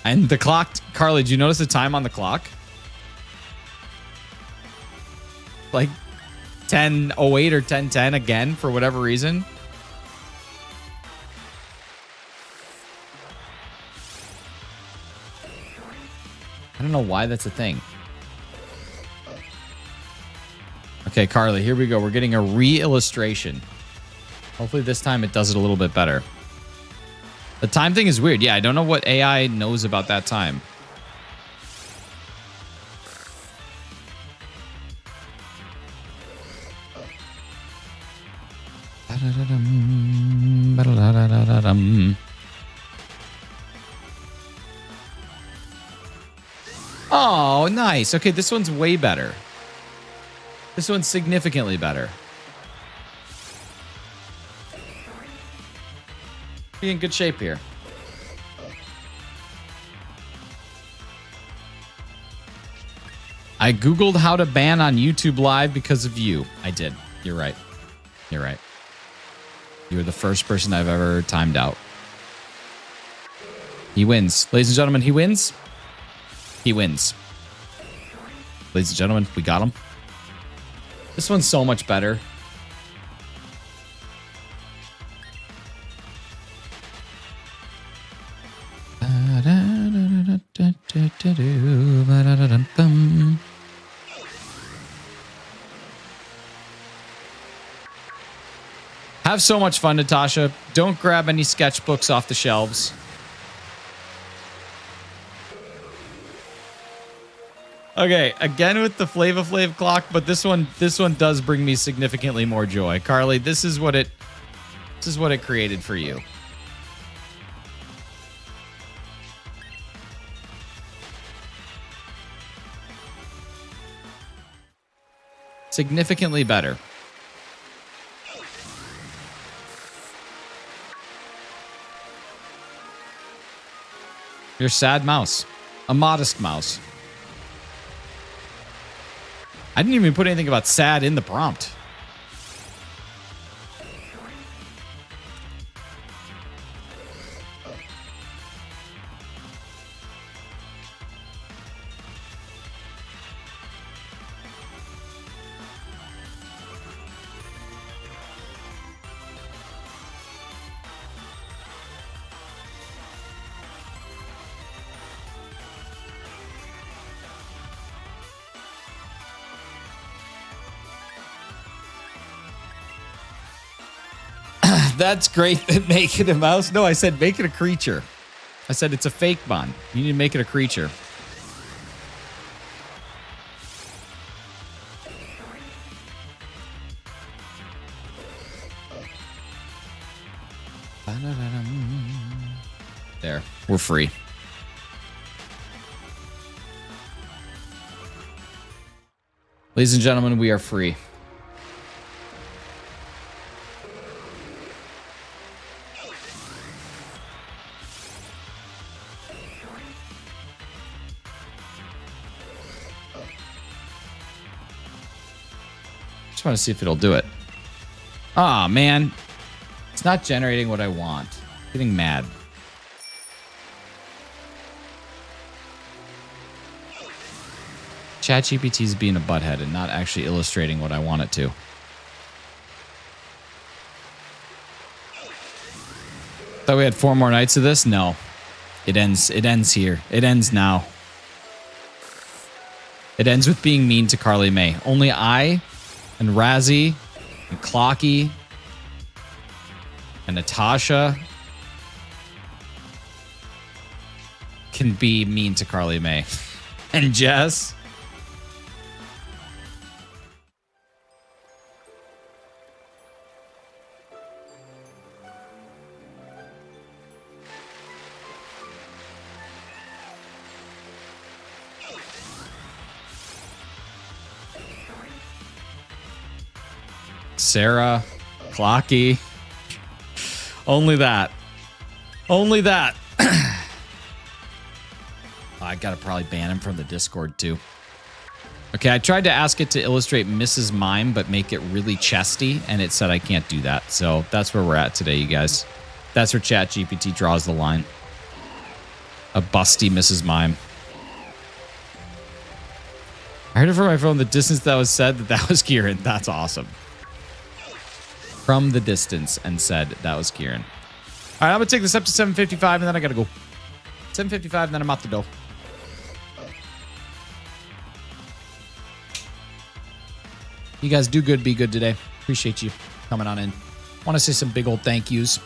And the clock, Carly, did you notice the time on the clock? Like 10:08 or 10:10 again for whatever reason. I don't know why that's a thing. Okay, Carly, here we go. We're getting a re-illustration. Hopefully this time it does it a little bit better. The time thing is weird. Yeah, I don't know what AI knows about that time. Oh, nice. Okay, this one's way better. This one's significantly better. Be in good shape here. I Googled how to ban on YouTube Live because of you. I did. You're right. You're right. You were the first person I've ever timed out. He wins. Ladies and gentlemen, he wins. He wins. Ladies and gentlemen, we got him. This one's so much better. Have so much fun, Natasha. Don't grab any sketchbooks off the shelves. Okay, again with the Flava Flav clock, but this one does bring me significantly more joy. Carly, this is what it created for you. Significantly better. You're a sad mouse. A modest mouse. I didn't even put anything about sad in the prompt. That's great. Make it a mouse. No, I said make it a creature. I said it's a fake mon. You need to make it a creature. There. We're free. Ladies and gentlemen, we are free. Just want to see if it'll do it. Aw, man. It's not generating what I want. Getting mad. ChatGPT's being a butthead and not actually illustrating what I want it to. Thought we had 4 more nights of this. No, it ends. It ends here. It ends now. It ends with being mean to Carly May. Only I and Razzie and Clocky and Natasha can be mean to Carly May. And Jess. Sarah, Clocky. Only that. Only that. I gotta probably ban him from the Discord too. Okay, I tried to ask it to illustrate Mrs. Mime, but make it really chesty, and it said I can't do that. So that's where we're at today, you guys. That's where ChatGPT draws the line. A busty Mrs. Mime. I heard it from my phone the distance that was said that was Kieran. That's awesome. From the distance and said that was Kieran. All right, I'm going to take this up to 7:55 and then I got to go. 7:55 and then I'm out the door. You guys do good, be good today. Appreciate you coming on in. Want to say some big old thank yous.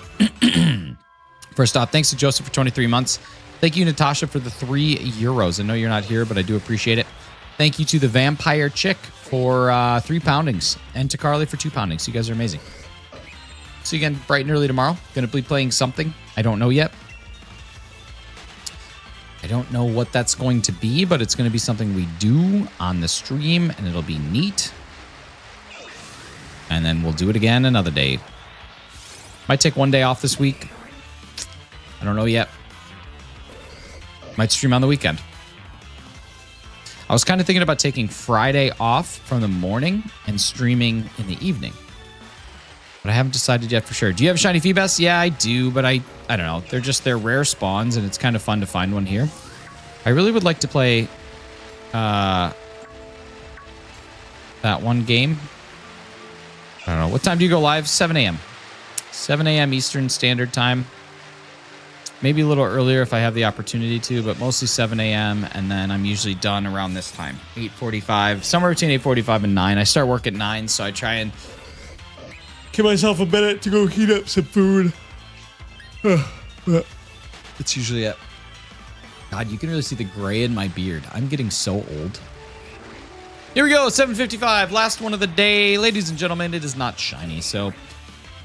First off, thanks to Joseph for 23 months. Thank you, Natasha, for the €3. I know you're not here, but I do appreciate it. Thank you to the Vampire Chick for 3 poundings and to Carly for 2 poundings. You guys are amazing. See you again bright and early tomorrow. Going to be playing something. I don't know yet. I don't know what that's going to be, but it's going to be something we do on the stream, and it'll be neat. And then we'll do it again another day. Might take 1 day off this week. I don't know yet. Might stream on the weekend. I was kind of thinking about taking Friday off from the morning and streaming in the evening. But I haven't decided yet for sure. Do you have a shiny Feebas? Yeah, I do, but I don't know. They're rare spawns, and it's kind of fun to find one here. I really would like to play that one game. I don't know. What time do you go live? 7 a.m. 7 a.m. Eastern Standard Time. Maybe a little earlier if I have the opportunity to, but mostly 7 a.m. And then I'm usually done around this time. 8:45. Somewhere between 8:45 and 9. I start work at 9, so I try and give myself a minute to go heat up some food. It's usually it. God, you can really see the gray in my beard. I'm getting so old. Here we go, 7:55, last one of the day. Ladies and gentlemen, it is not shiny, so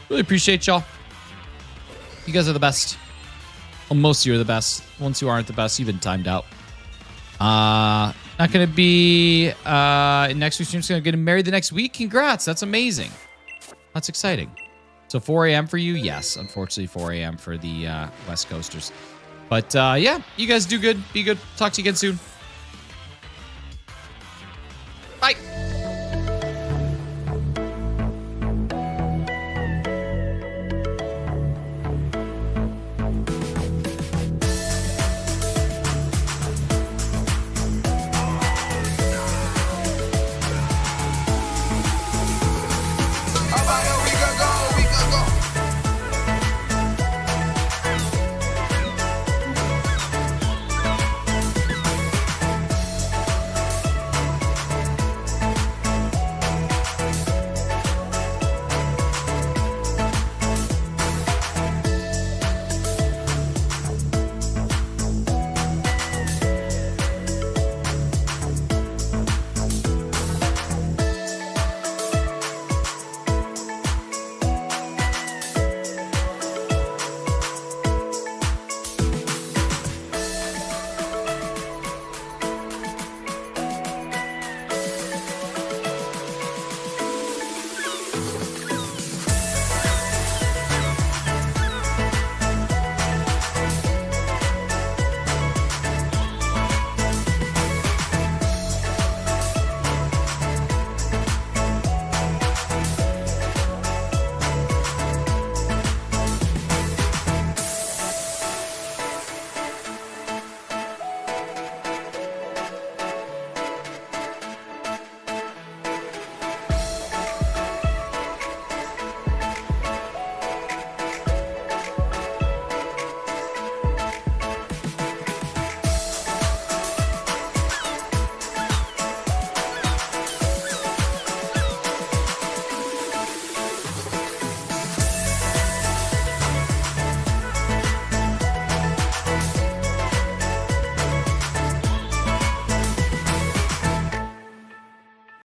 really appreciate y'all. You guys are the best. Well, most of you are the best. Ones who aren't the best, you've been timed out. Not going to be next week's stream's going to get married the next week. Congrats, that's amazing. That's exciting. So 4 a.m. for you? Yes, unfortunately 4 a.m. for the West Coasters. But yeah, you guys do good. Be good. Talk to you again soon.